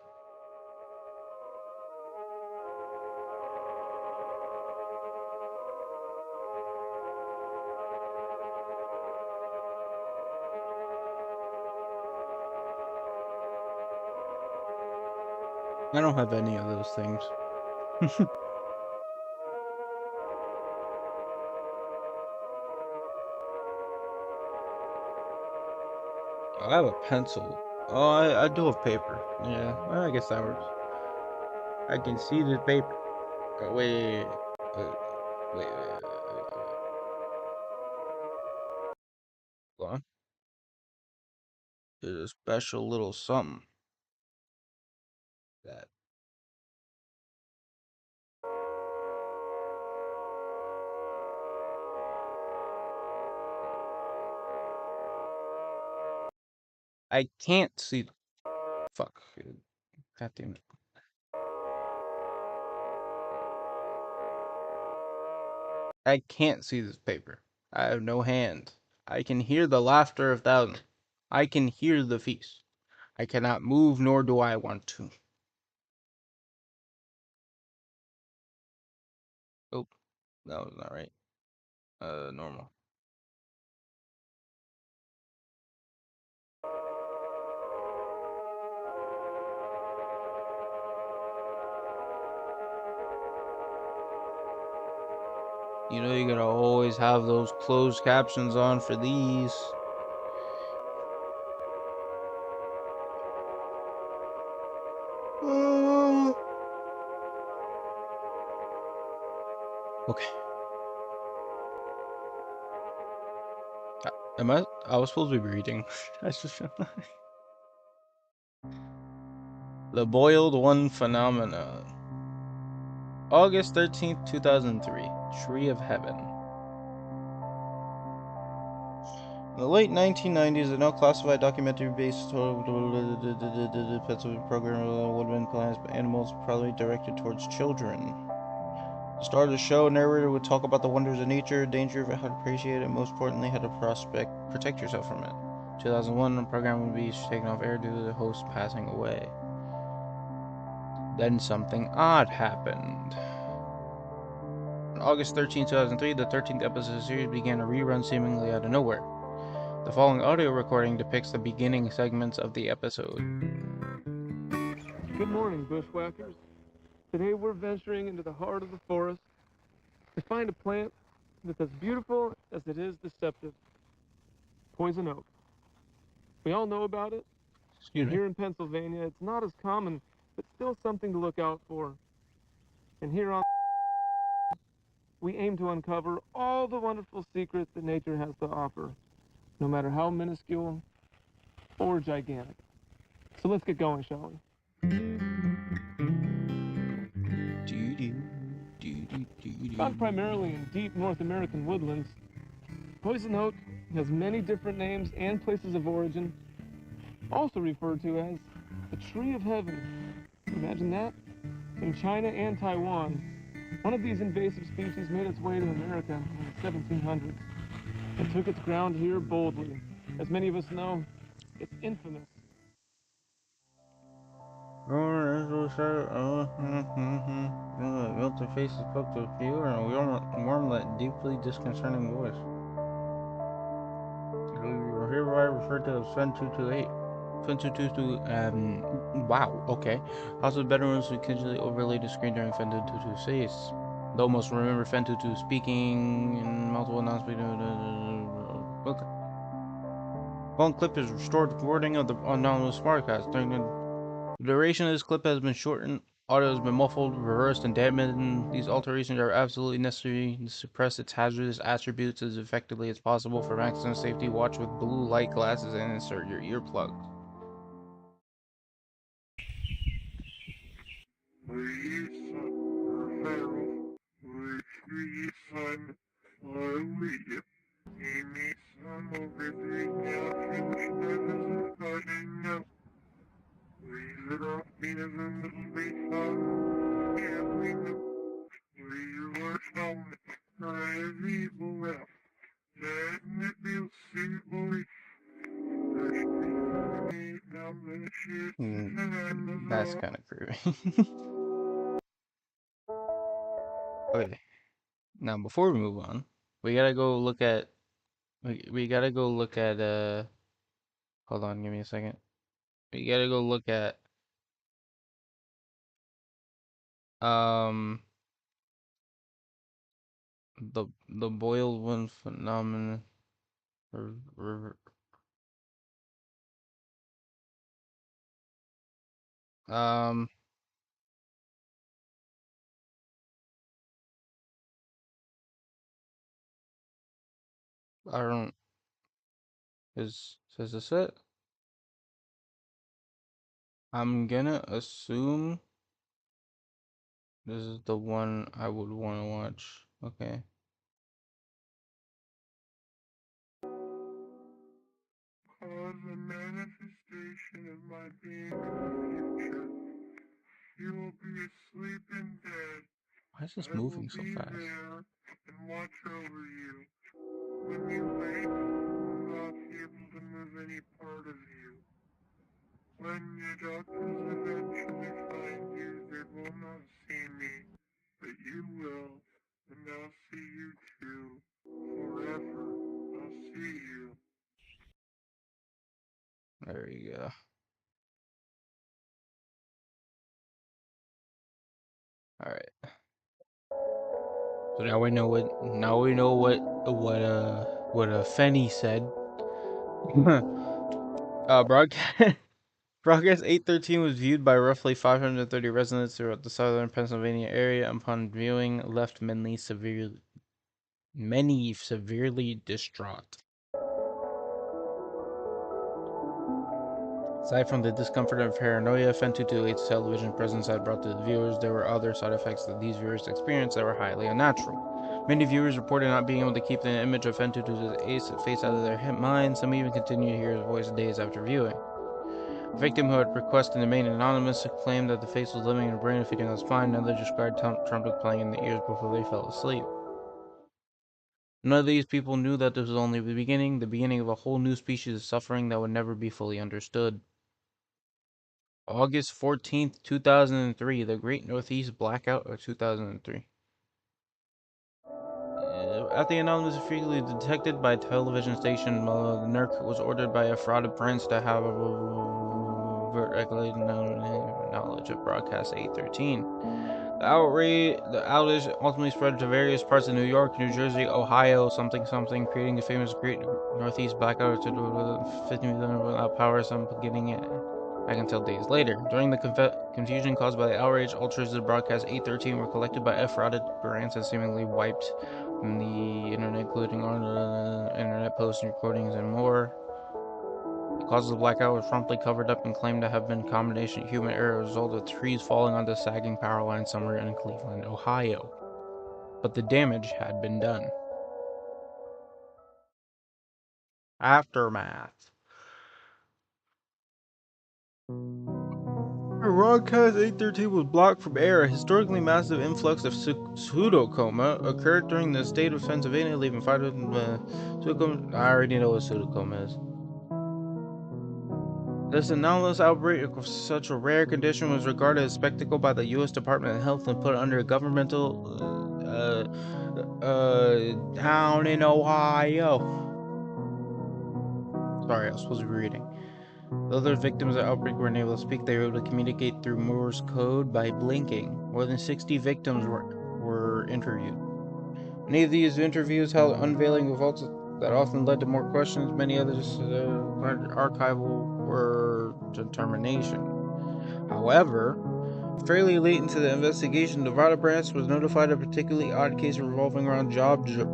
S10: I don't have any of those things. I have a pencil. Oh, I do have paper. Yeah, well, I guess that works. I can see the paper. Wait. Hold on. There's a special little something that I can't see. Fuck. God damn it. I can't see this paper. I have no hand. I can hear the laughter of thousands. I can hear the feast. I cannot move, nor do I want to. Oh, that was not right. Normal. You know you gotta always have those closed captions on for these. Okay. I was supposed to be reading. I just The Boiled One Phenomenon. August 13th, 2003. Tree of Heaven. In the late 1990s, a now-classified documentary-based Pennsylvania program would have been planned animals probably directed towards children. The star of the show, narrator would talk about the wonders of nature, danger of it, how to appreciate it, and most importantly, how to protect yourself from it. 2001, the program would be taken off air due to the host passing away. Then something odd happened. On August 13, 2003, the 13th episode of the series began a rerun seemingly out of nowhere. The following audio recording depicts the beginning segments of the episode.
S14: Good morning, bushwhackers. Today we're venturing into the heart of the forest to find a plant that's as beautiful as it is deceptive. Poison oak. We all know about it. And here in Pennsylvania, it's not as common, but still something to look out for. And here on we aim to uncover all the wonderful secrets that nature has to offer, no matter how minuscule or gigantic. So let's get going, shall we? Found primarily in deep North American woodlands, poison oak has many different names and places of origin, also referred to as the tree of heaven. Imagine that? In China and Taiwan, one of these invasive species made its way to America in the 1700s and took its ground here boldly. As many of us know, it's infamous.
S10: Melt the face spoke to a viewer in a warm, that deeply disconcerting voice. You are hereby referred to as Sven 228. Wow, okay. Also, veterans who occasionally overlay the screen during Fentutu's face. Though most remember Fentutu speaking in multiple non-speaking. Okay. One clip is restored recording of the anomalous smartcast. During the duration of this clip has been shortened. Audio has been muffled, reversed, and dampened. These alterations are absolutely necessary to suppress its hazardous attributes as effectively as possible for maximum safety. Watch with blue light glasses and insert your earplugs. That's kind of creepy. Okay. Now, before we move on, we gotta go look at. We gotta go look at. Hold on, give me a second. We gotta go look at. Um. The boiled one phenomenon. Or, um. I don't. Is this it? I'm gonna assume this is the one I would want to watch. Okay.
S8: The manifestation of my being in the future. You will be asleep in bed.
S10: Why is this
S8: I will
S10: moving so
S8: be
S10: fast?
S8: there and watch over you. When you wake, I will not be able to move any part of you. When the doctors eventually find you, they will not see me, but you will, and I'll see you too. Forever, I'll see you.
S10: There you go. All right. So now we know what Fenny said. Broadcast Broadcast 813 was viewed by roughly 530 residents throughout the southern Pennsylvania area. Upon viewing, left many severely distraught. Aside from the discomfort and paranoia Fentutu's television presence had brought to the viewers, there were other side effects that these viewers experienced that were highly unnatural. Many viewers reported not being able to keep the image of Fentutu's face out of their minds. Some even continued to hear his voice days after viewing. A victim who had requested to remain anonymous claimed that the face was living in her brain and feeding on spine. Another described trumpets playing in the ears before they fell asleep. None of these people knew that this was only the beginning of a whole new species of suffering that would never be fully understood. August 14th, 2003, the Great Northeast Blackout of 2003. At the anonymous frequently detected by a television station, the NERC was ordered by a frauded prince to have vertically knowledge of broadcast 813. The outage ultimately spread to various parts of New York, New Jersey, Ohio, something, creating the famous Great Northeast Blackout to 50 million without power, some beginning it back until days later. During the confusion caused by the outrage, alters of broadcast 813 were collected by frauded brands and seemingly wiped from the internet, including on internet posts and recordings and more. The cause of the blackout was promptly covered up and claimed to have been a combination of human error as a result of trees falling onto sagging power lines somewhere in Cleveland, Ohio. But the damage had been done. Aftermath. Broadcast 813 was blocked from air. A historically massive influx of pseudocoma occurred during the state of Pennsylvania, leaving 500 pseudocoma. I already know what pseudocoma is. This anomalous outbreak of such a rare condition was regarded as a spectacle by the U.S. Department of Health and put under a governmental down in Ohio. Sorry, I was supposed to be reading. The other victims of the outbreak were unable to speak. They were able to communicate through Morse code by blinking. More than 60 victims were interviewed. Many of these interviews held unveiling results that often led to more questions. Many others archival were determination. However, fairly late into the investigation, Nevada branch was notified of a particularly odd case revolving around job victim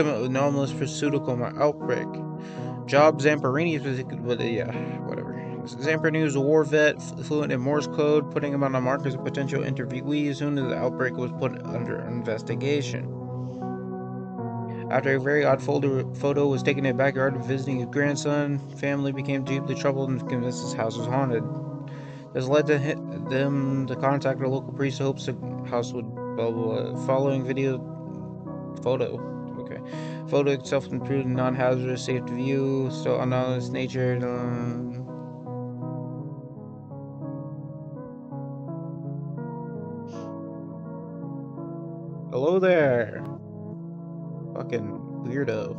S10: of anomalous pseudocoma outbreak. Job Zamperini, whatever. Zamperini was a war vet, fluent in Morse code, putting him on the mark as a potential interviewee as soon as the outbreak was put under investigation. After a very odd photo was taken in the backyard of visiting his grandson, family became deeply troubled and convinced his house was haunted. This led to them to contact a local priest who hopes the house would blah blah blah. Following photo. Okay. Photo itself improved non-hazardous, safe to view, still anomalous nature. Hello there. Fucking weirdo.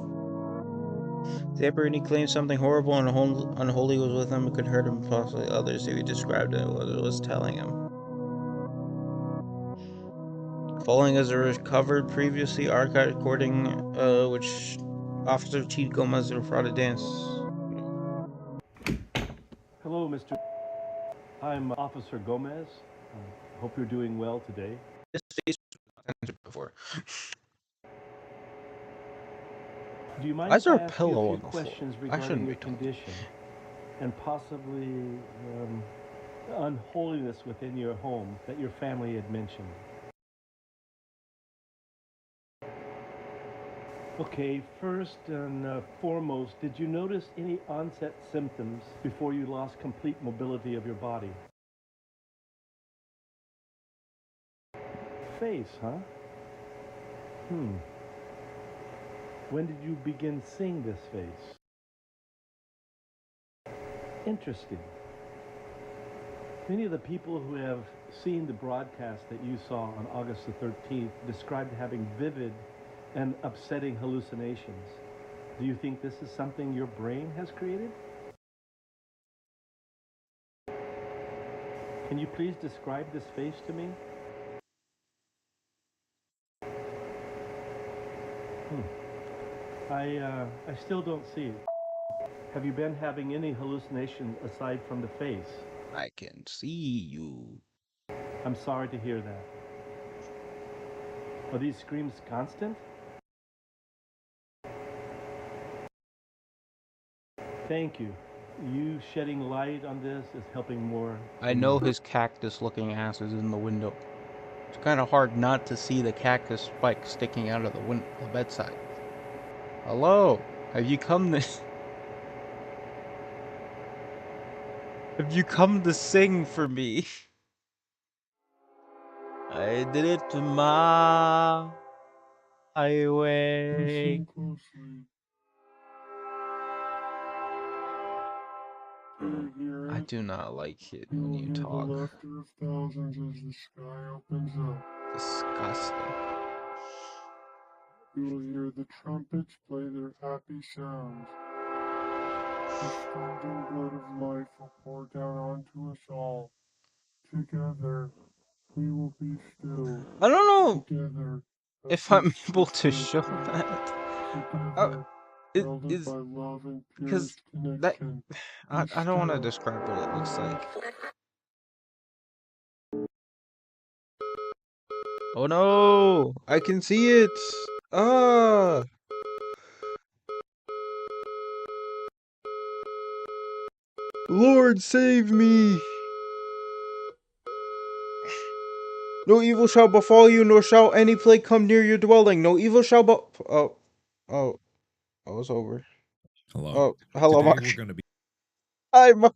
S10: Zamperini claimed something horrible and unholy was with him and could hurt him, possibly others who he described it what it was telling him. Following is a recovered, previously archived recording, which Officer Chief Gomez brought a dance.
S15: Hello, Mr. I'm Officer Gomez. Hope you're doing well today.
S10: This face was before.
S15: Do you mind
S10: Why is
S15: if
S10: there
S15: I
S10: a
S15: ask you a
S10: pillow
S15: few
S10: on the floor?
S15: questions
S10: I
S15: regarding
S10: shouldn't
S15: your
S10: be talking.
S15: condition and possibly unholiness within your home that your family had mentioned? Okay, first and foremost, did you notice any onset symptoms before you lost complete mobility of your body? Face, huh? When did you begin seeing this face? Interesting. Many of the people who have seen the broadcast that you saw on August the 13th described having vivid and upsetting hallucinations. Do you think this is something your brain has created? Can you please describe this face to me? I still don't see it. Have you been having any hallucination aside from the face?
S10: I can see you.
S15: I'm sorry to hear that. Are these screams constant? Thank you. You shedding light on this is helping more.
S10: I know his cactus-looking ass is in the window. It's kind of hard not to see the cactus spike sticking out of the bedside. Hello, have you come to... Have you come to sing for me? I did it my way.
S8: Listen closely. Do you hear it?
S10: I do not like it
S8: You
S10: when
S8: will
S10: you
S8: hear the
S10: talk.
S8: laughter of thousands as the sky opens up.
S10: Disgusting.
S8: You will hear the trumpets play their happy sounds. The scalding blood of life will pour down onto us all. Together, we will be still.
S10: I don't know
S8: Together,
S10: if I'm able to show that.
S8: Together, welded
S10: Is
S8: by love and
S10: because
S8: purest
S10: that
S8: connection.
S10: I don't want to describe what it looks like. Oh no! I can see it! Ah! Lord, save me! No evil shall befall you, nor shall any plague come near your dwelling. No evil shall Oh. Oh. Oh, it's over.
S2: Hello.
S10: Oh, hello,
S2: Today
S10: Mark.
S2: we're going to be
S10: Hi, Mark.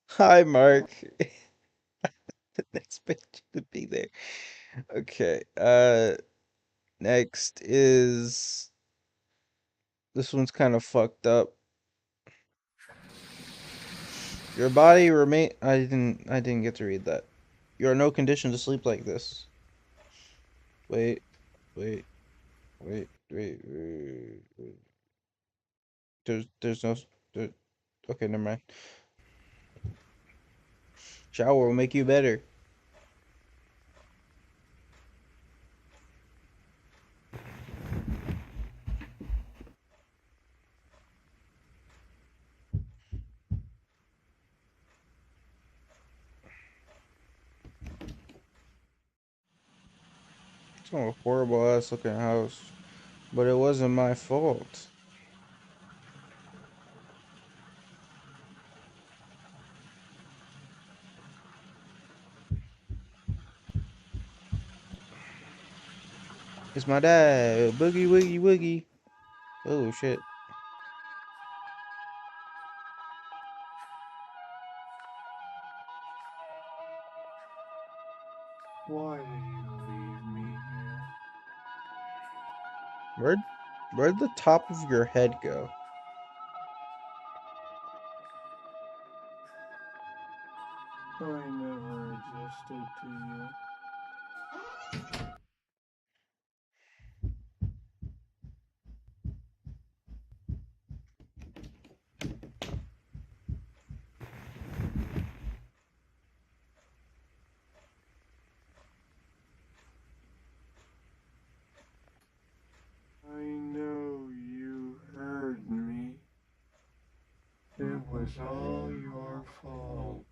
S10: Hi, Mark. Didn't expect you to be there. Okay, next is... This one's kind of fucked up. Your body remain. I didn't get to read that. You are no condition to sleep like this. Wait, wait, wait. There's no. There, okay, never mind. Shower will make you better. It's a horrible ass looking house, but it wasn't my fault. It's my dad. Boogie woogie woogie. Oh shit.
S8: Why did you leave me here?
S10: Where'd the top of your head go?
S8: I never existed to you. I know you heard me. It was all your fault.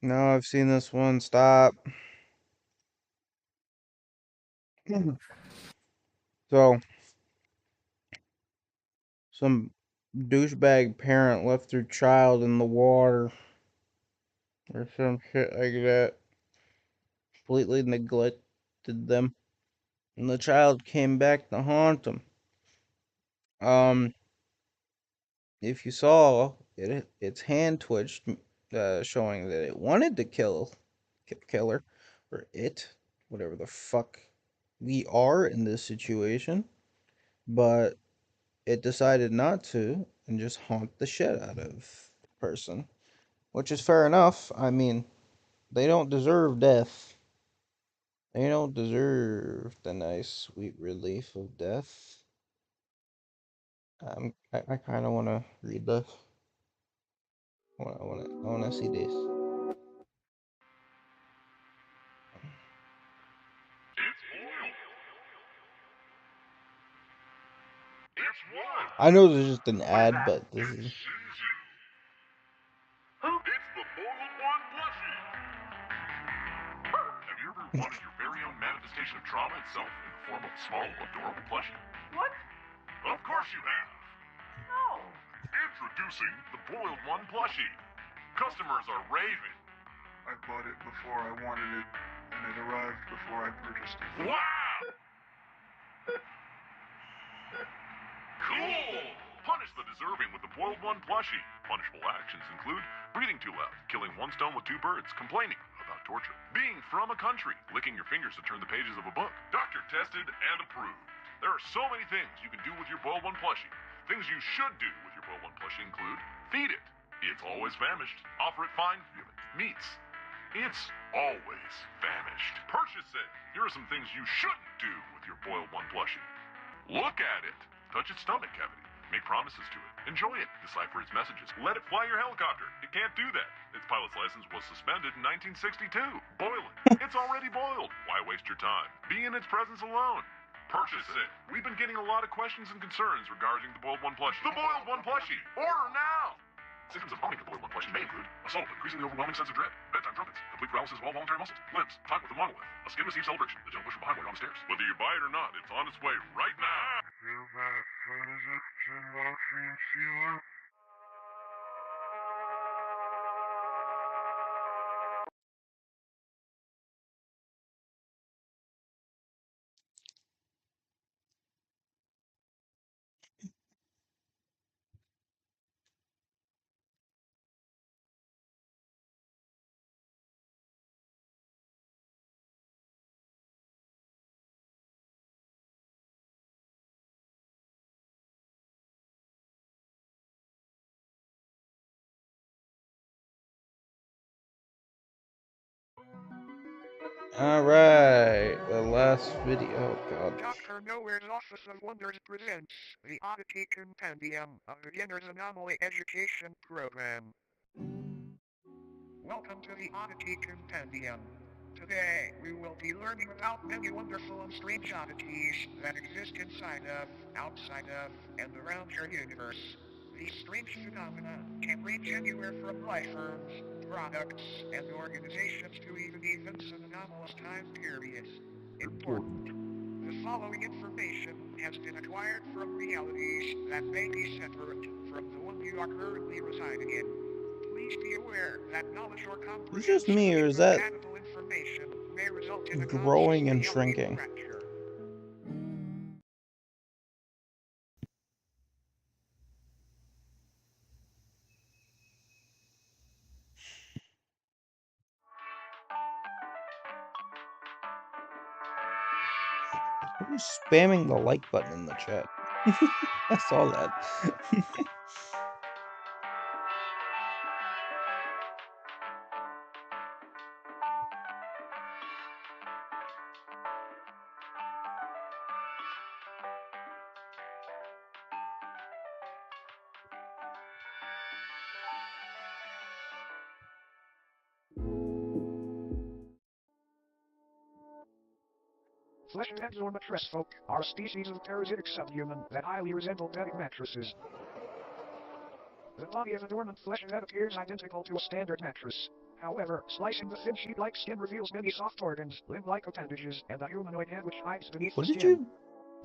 S10: No, I've seen this one. Stop. So, some douchebag parent left their child in the water or some shit like that. Completely neglected them. And the child came back to haunt them. Um, if you saw it, its hand twitched, showing that it wanted to kill her, or it, whatever the fuck we are in this situation, but it decided not to and just haunt the shit out of the person, which is fair enough. I mean, they don't deserve death. They don't deserve the nice, sweet relief of death. I kind of want to read this. I want to see this. I know this is just an ad, but this is.
S7: It's the Boiled One Plushie! Have you ever wanted your very own manifestation of trauma itself in the form of a small, adorable plushie?
S16: What?
S7: Of course you have!
S16: No.
S7: Introducing the Boiled One Plushie. Customers are raving.
S8: I bought it before I wanted it, and it arrived before I purchased it.
S7: Wow! Cool! Punish the deserving with the Boiled One Plushie. Punishable actions include breathing too loud, killing one stone with two birds, complaining about torture, being from a country, licking your fingers to turn the pages of a book. Doctor tested and approved. There are so many things you can do with your Boiled One Plushie. Things you should do with your Boiled One Plushie include feed it. It's always famished. Offer it fine meats. It's always famished. Purchase it. Here are some things you shouldn't do with your Boiled One Plushie. Look at it. Touch its stomach cavity. Make promises to it. Enjoy it. Decipher its messages. Let it fly your helicopter. It can't do that. Its pilot's license was suspended in 1962. Boil it. It's already boiled. Why waste your time? Be in its presence alone. Purchase it. We've been getting a lot of questions and concerns regarding the Boiled One Plushie. The Boiled One Plushie. Order now! Symptoms of owning the Boiled One Plushie may include a subtle, increasingly overwhelming sense of dread, bedtime trumpets, complete paralysis of all voluntary muscles, limbs, time with a monolith, a skin-received celebration, the gentle push from behind while you're on the stairs. Whether you buy it or not, it's on its way right now.
S8: Feel that photogen oxygen sealer?
S10: Alright, the last video. Oh god.
S8: Dr. Nowhere's Office of Wonders presents the Oddity Compendium, a beginner's anomaly education program. Welcome to the Oddity Compendium. Today, we will be learning about many wonderful and strange oddities that exist inside of, outside of, and around your universe. These strange phenomena can range anywhere from life forms, products, and organizations to even events and anomalous time periods. Important. The following information has been acquired from realities that may be separate from the one you are currently residing in. Please be aware that knowledge or
S10: Is it just
S8: comprehension
S10: me,
S8: of
S10: or is that
S8: incompatible information may result in a conscious
S10: growing and
S8: reality
S10: shrinking?
S8: fracture.
S10: Who's spamming the like button in the chat? I saw that.
S16: Flesh-heads or mattress folk are a species of parasitic subhuman that highly resemble bedding mattresses. The body of a dormant flesh-head appears identical to a standard mattress. However, slicing the thin sheet-like skin reveals many soft organs, limb-like appendages, and a humanoid head which hides beneath the
S10: What did
S16: skin.
S10: you...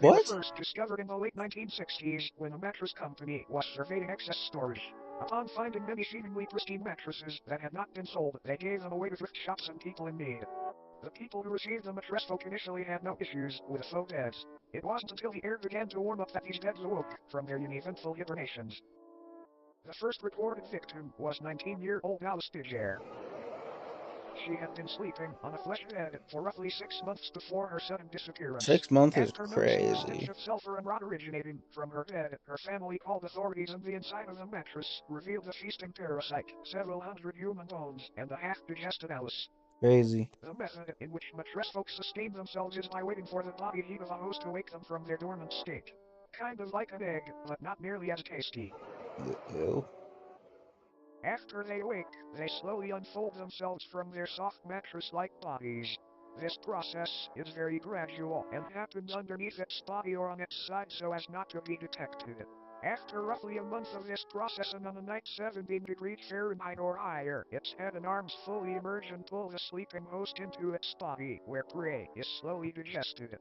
S16: They were
S10: What?
S16: first discovered in the late 1960s when a mattress company was surveying excess storage. Upon finding many seemingly pristine mattresses that had not been sold, they gave them away to thrift shops and people in need. The people who received the mattress folk initially had no issues with faux beds. It wasn't until the air began to warm up that these beds awoke from their uneventful hibernations. The first recorded victim was 19-year-old Alice Digere. She had been sleeping on a flesh bed for roughly 6 months before her sudden disappearance.
S10: 6 months is
S16: After noticing a stench
S10: crazy.
S16: of sulfur and rot originating from her bed, her family called authorities, and the inside of the mattress revealed a feasting parasite, several hundred human bones, and a half-digested Alice.
S10: Crazy.
S16: The method in which mattress folks sustain themselves is by waiting for the body heat of a host to wake them from their dormant state. Kind of like an egg, but not nearly as tasty.
S10: Ew.
S16: After they wake, they slowly unfold themselves from their soft mattress-like bodies. This process is very gradual and happens underneath its body or on its side so as not to be detected. After roughly a month of this process and on a night 17 degrees Fahrenheit or higher, its head and arms fully emerge and pull the sleeping host into its body, where prey is slowly digested.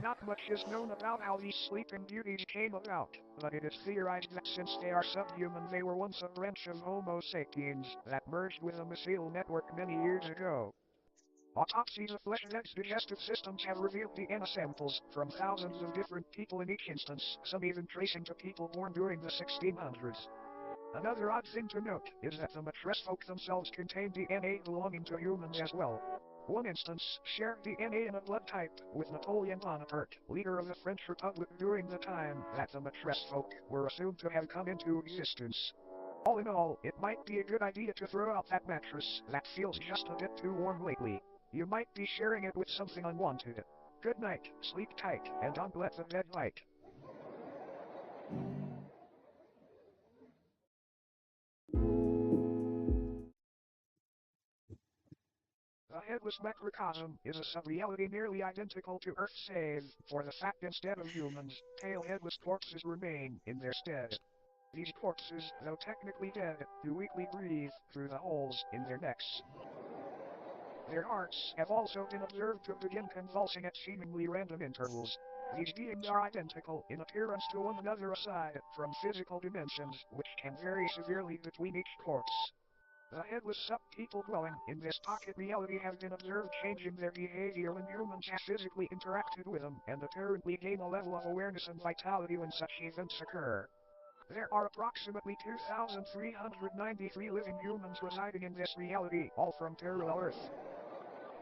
S16: Not much is known about how these sleeping beauties came about, but it is theorized that since they are subhuman they were once a branch of Homo sapiens that merged with a mycelial network many years ago. Autopsies of flesh-heads' digestive systems have revealed DNA samples from thousands of different people in each instance, some even tracing to people born during the 1600s. Another odd thing to note is that the mattress folk themselves contain DNA belonging to humans as well. One instance shared DNA in a blood type with Napoleon Bonaparte, leader of the French Republic during the time that the mattress folk were assumed to have come into existence. All in all, it might be a good idea to throw out that mattress that feels just a bit too warm lately. You might be sharing it with something unwanted. Good night, sleep tight, and don't let the bed bite. The headless macrocosm is a sub-reality nearly identical to Earth save for the fact instead of humans, pale headless corpses remain in their stead. These corpses, though technically dead, do weakly breathe through the holes in their necks. Their hearts have also been observed to begin convulsing at seemingly random intervals. These beings are identical in appearance to one another aside from physical dimensions, which can vary severely between each corpse. The headless sub-people dwelling in this pocket reality have been observed changing their behavior when humans have physically interacted with them and apparently gain a level of awareness and vitality when such events occur. There are approximately 2,393 living humans residing in this reality, all from parallel Earth.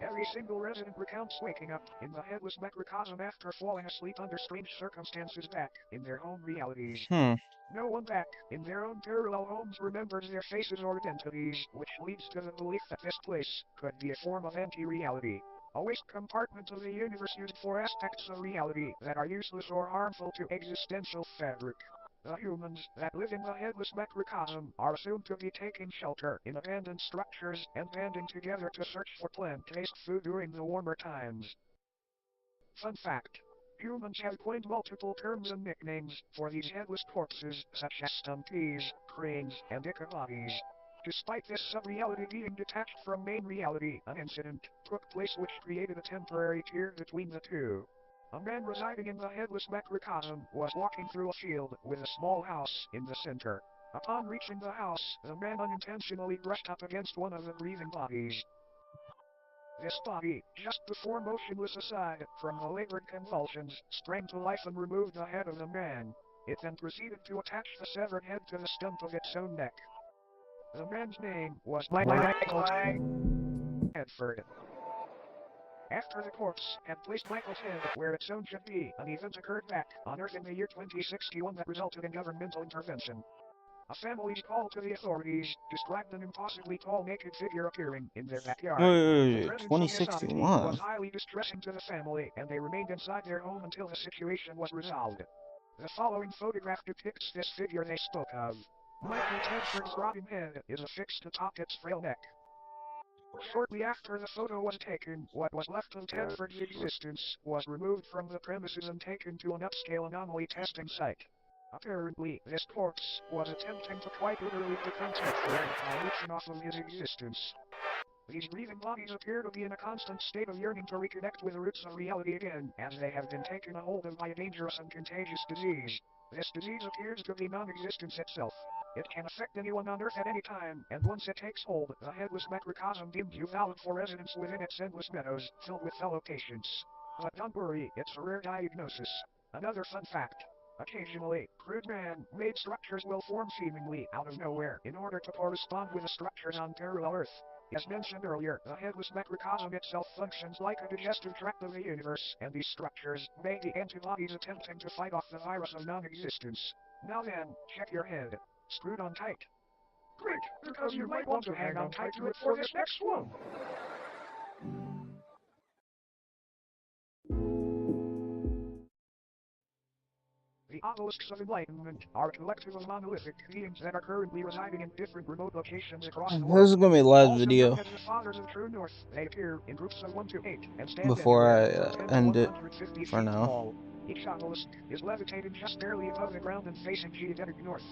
S16: Every single resident recounts waking up in the headless microcosm after falling asleep under strange circumstances back in their home realities.
S10: Hmm.
S16: No one back in their own parallel homes remembers their faces or identities, which leads to the belief that this place could be a form of anti-reality. A waste compartment of the universe used for aspects of reality that are useless or harmful to existential fabric. The humans that live in the headless macrocosm are assumed to be taking shelter in abandoned structures and banding together to search for plant-based food during the warmer times. Fun fact. Humans have coined multiple terms and nicknames for these headless corpses, such as stumpies, cranes, and ichabodies. Despite this sub-reality being detached from main reality, an incident took place which created a temporary tier between the two. A man residing in the headless macrocosm was walking through a field with a small house in the center. Upon reaching the house, the man unintentionally brushed up against one of the breathing bodies. This body, just before motionless aside from the labored convulsions, sprang to life and removed the head of the man. It then proceeded to attach the severed head to the stump of its own neck. The man's name was Michael Hedford. After the corpse had placed Michael's head where its own should be, an event occurred back on Earth in the year 2061 that resulted in governmental intervention. A family's call to the authorities described an impossibly tall naked figure appearing in their backyard. The
S10: Wait,
S16: presence of this oddity
S10: 2061.
S16: was highly distressing to the family, and they remained inside their home until the situation was resolved. The following photograph depicts this figure they spoke of. Michael Tedford's rotting head is affixed atop its frail neck. Shortly after the photo was taken, what was left of Tedford's existence was removed from the premises and taken to an upscale anomaly testing site. Apparently, this corpse was attempting to quite literally become Tedford by leeching off of his existence. These breathing bodies appear to be in a constant state of yearning to reconnect with the roots of reality again, as they have been taken a hold of by a dangerous and contagious disease. This disease appears to be non-existence itself. It can affect anyone on Earth at any time, and once it takes hold, the headless macrocosm deems you valid for residence within its endless meadows, filled with fellow patients. But don't worry, it's a rare diagnosis. Another fun fact. Occasionally, crude man-made structures will form seemingly out of nowhere in order to correspond with the structures on parallel Earth. As mentioned earlier, the headless macrocosm itself functions like a digestive tract of the universe, and these structures may be antibodies attempting to fight off the virus of non-existence. Now then, check your head. Screwed on tight. Great, because you might want to hang on tight to it for this next one. The obelisks of enlightenment are a collective of monolithic beings that are currently residing in different remote locations across the world.
S10: This is gonna be a last
S16: Also
S10: video
S16: known as the Fathers of True North, they appear in groups of 1 to 8 and stand
S10: before I
S16: anywhere from 10 to
S10: end it
S16: 150
S10: for
S16: feet
S10: now.
S16: tall. Each obelisk is levitating just barely above the ground and facing geodetic north.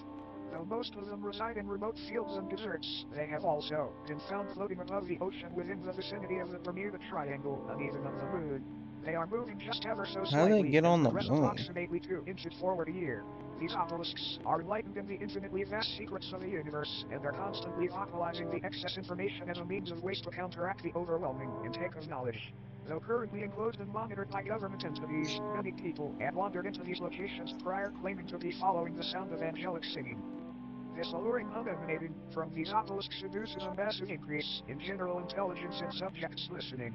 S16: Though most of them reside in remote fields and deserts, they have also been found floating above the ocean within the vicinity of the Bermuda Triangle and even on the moon. They are moving just ever so
S10: How do they
S16: slightly
S10: get
S16: and
S10: on the
S16: progress
S10: moon?
S16: approximately 2 inches forward a year. These obelisks are enlightened in the infinitely vast secrets of the universe, and are constantly vocalizing the excess information as a means of waste to counteract the overwhelming intake of knowledge. Though currently enclosed and monitored by government entities, many people have wandered into these locations prior claiming to be following the sound of angelic singing. This alluring hum emanating from these obelisks induces a massive increase in general intelligence in subjects listening.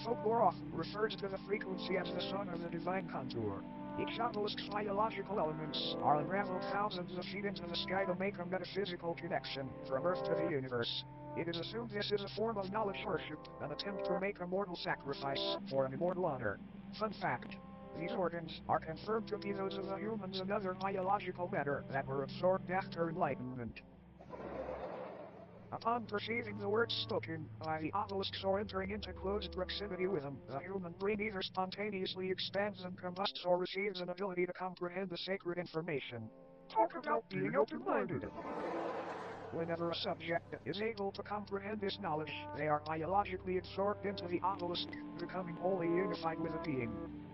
S16: Folklore often refers to the frequency as the song of the divine contour. Each obelisk's biological elements are unraveled thousands of feet into the sky to make a metaphysical connection from Earth to the universe. It is assumed this is a form of knowledge worship, an attempt to make a mortal sacrifice for an immortal honor. Fun fact. These organs are confirmed to be those of the humans and other biological matter that were absorbed after enlightenment. Upon perceiving the words spoken by the obelisks or entering into close proximity with them, the human brain either spontaneously expands and combusts or receives an ability to comprehend the sacred information. Talk about being open-minded. Whenever a subject is able to comprehend this knowledge, they are biologically absorbed into the obelisk, becoming wholly unified with the being.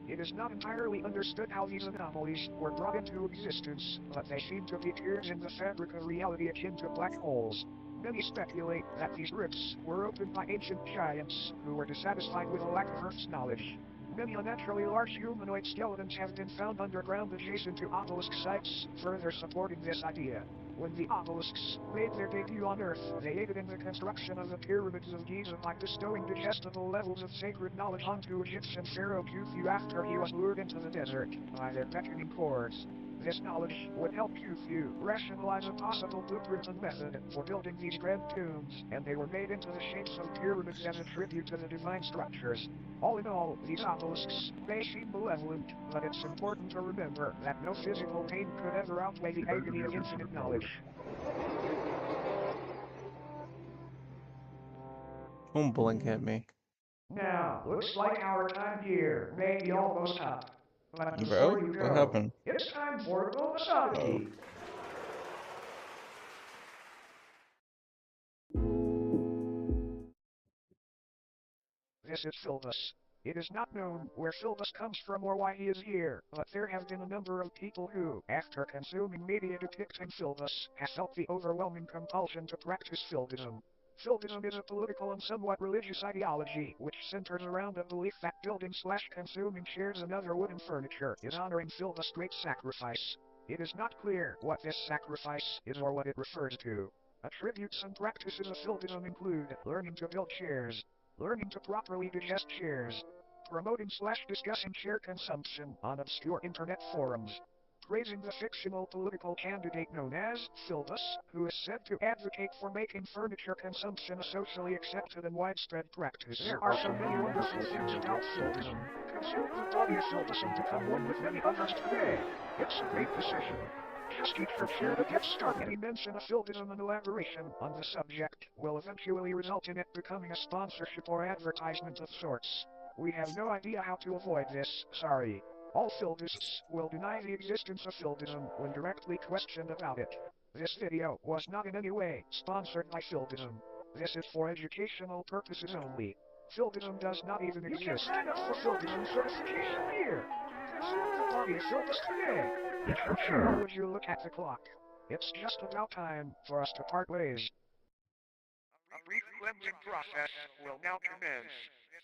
S16: It is not entirely understood how these anomalies were brought into existence, but they seem to be tears in the fabric of reality akin to black holes. Many speculate that these rifts were opened by ancient giants who were dissatisfied with a lack of Earth's knowledge. Many unnaturally large humanoid skeletons have been found underground adjacent to obelisk sites, further supporting this idea. When the obelisks made their debut on Earth, they aided in the construction of the pyramids of Giza by bestowing digestible levels of sacred knowledge onto Egyptian pharaoh Khufu after he was lured into the desert by their beckoning chords. This knowledge would help Khufu rationalize a possible blueprint and method for building these grand tombs, and they were made into the shapes of pyramids as a tribute to the divine structures. All in all, these obelisks may seem malevolent, but it's important to remember that no physical pain could ever outweigh the agony of infinite knowledge.
S10: Don't blink at me.
S16: Now, looks like our time here may be almost up. But before
S10: Bro,
S16: you
S10: what
S16: go,
S10: happened?
S16: it's time for a bonus oddity. This is Philbus. It is not known where Philbus comes from or why he is here, but there have been a number of people who, after consuming media depicting Philbus, have felt the overwhelming compulsion to practice Philbism. Philbism is a political and somewhat religious ideology which centers around the belief that building/consuming chairs and other wooden furniture is honoring Philbus' great sacrifice. It is not clear what this sacrifice is or what it refers to. Attributes and practices of Philbism include learning to build chairs, learning to properly digest chairs, promoting/discussing chair consumption on obscure internet forums, praising the fictional political candidate known as Philbus, who is said to advocate for making furniture consumption a socially accepted and widespread practice. There are so many wonderful things about Philbism. Consume the body of Philbus and become one with many others today. It's a great decision. Just eat your share to get started. Any mention of Philbism and elaboration on the subject will eventually result in it becoming a sponsorship or advertisement of sorts. We have no idea how to avoid this, sorry. All Philbists will deny the existence of Philbism when directly questioned about it. This video was not in any way sponsored by Philbism. This is for educational purposes only. Philbism does not even exist. You can sign up for Philbism certification here. Consume the body of Philbus today. Or would you look at the clock? It's just about time for us to part ways.
S8: A brief cleansing process will now commence.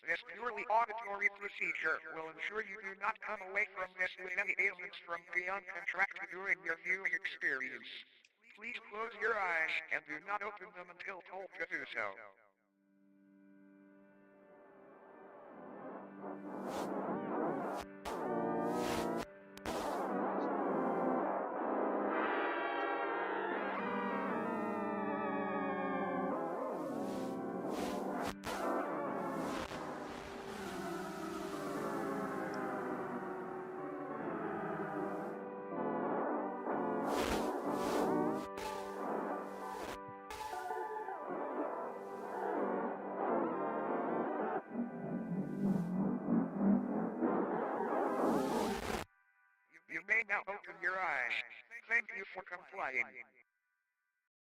S8: This purely auditory procedure will ensure you do not come away from this with any ailments from beyond contracted during your viewing experience. Please close your eyes and do not open them until told to do so. You may now open your eyes. Thank you for complying.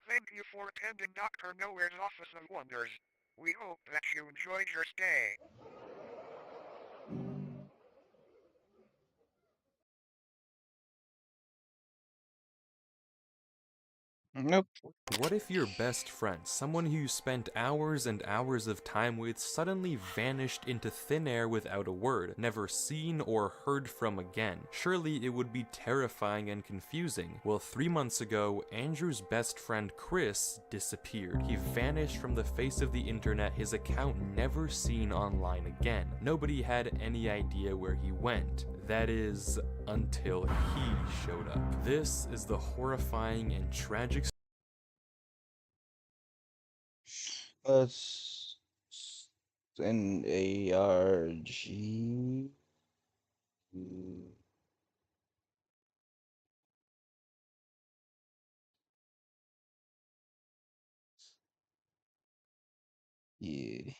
S8: Thank you for attending Dr. Nowhere's Office of Wonders. We hope that you enjoyed your stay.
S10: Nope.
S17: What if your best friend, someone who you spent hours and hours of time with, suddenly vanished into thin air without a word, never seen or heard from again? Surely it would be terrifying and confusing. Well, 3 months ago, Andrew's best friend Chris disappeared. He vanished from the face of the internet, his account never seen online again. Nobody had any idea where he went. That is, until he showed up. This is the horrifying and tragic
S10: Let's an ARG. Yeah.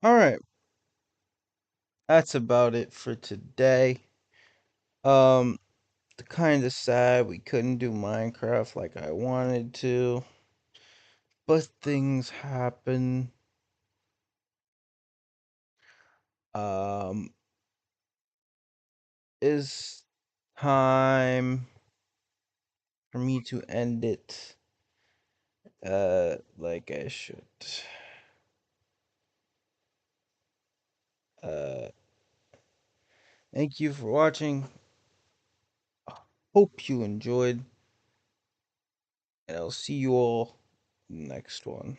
S10: All right. That's about it for today. Kind of sad we couldn't do Minecraft like I wanted to, but things happen. Is time for me to end it like I should. Thank you for watching. Hope you enjoyed. And I'll see you all next one.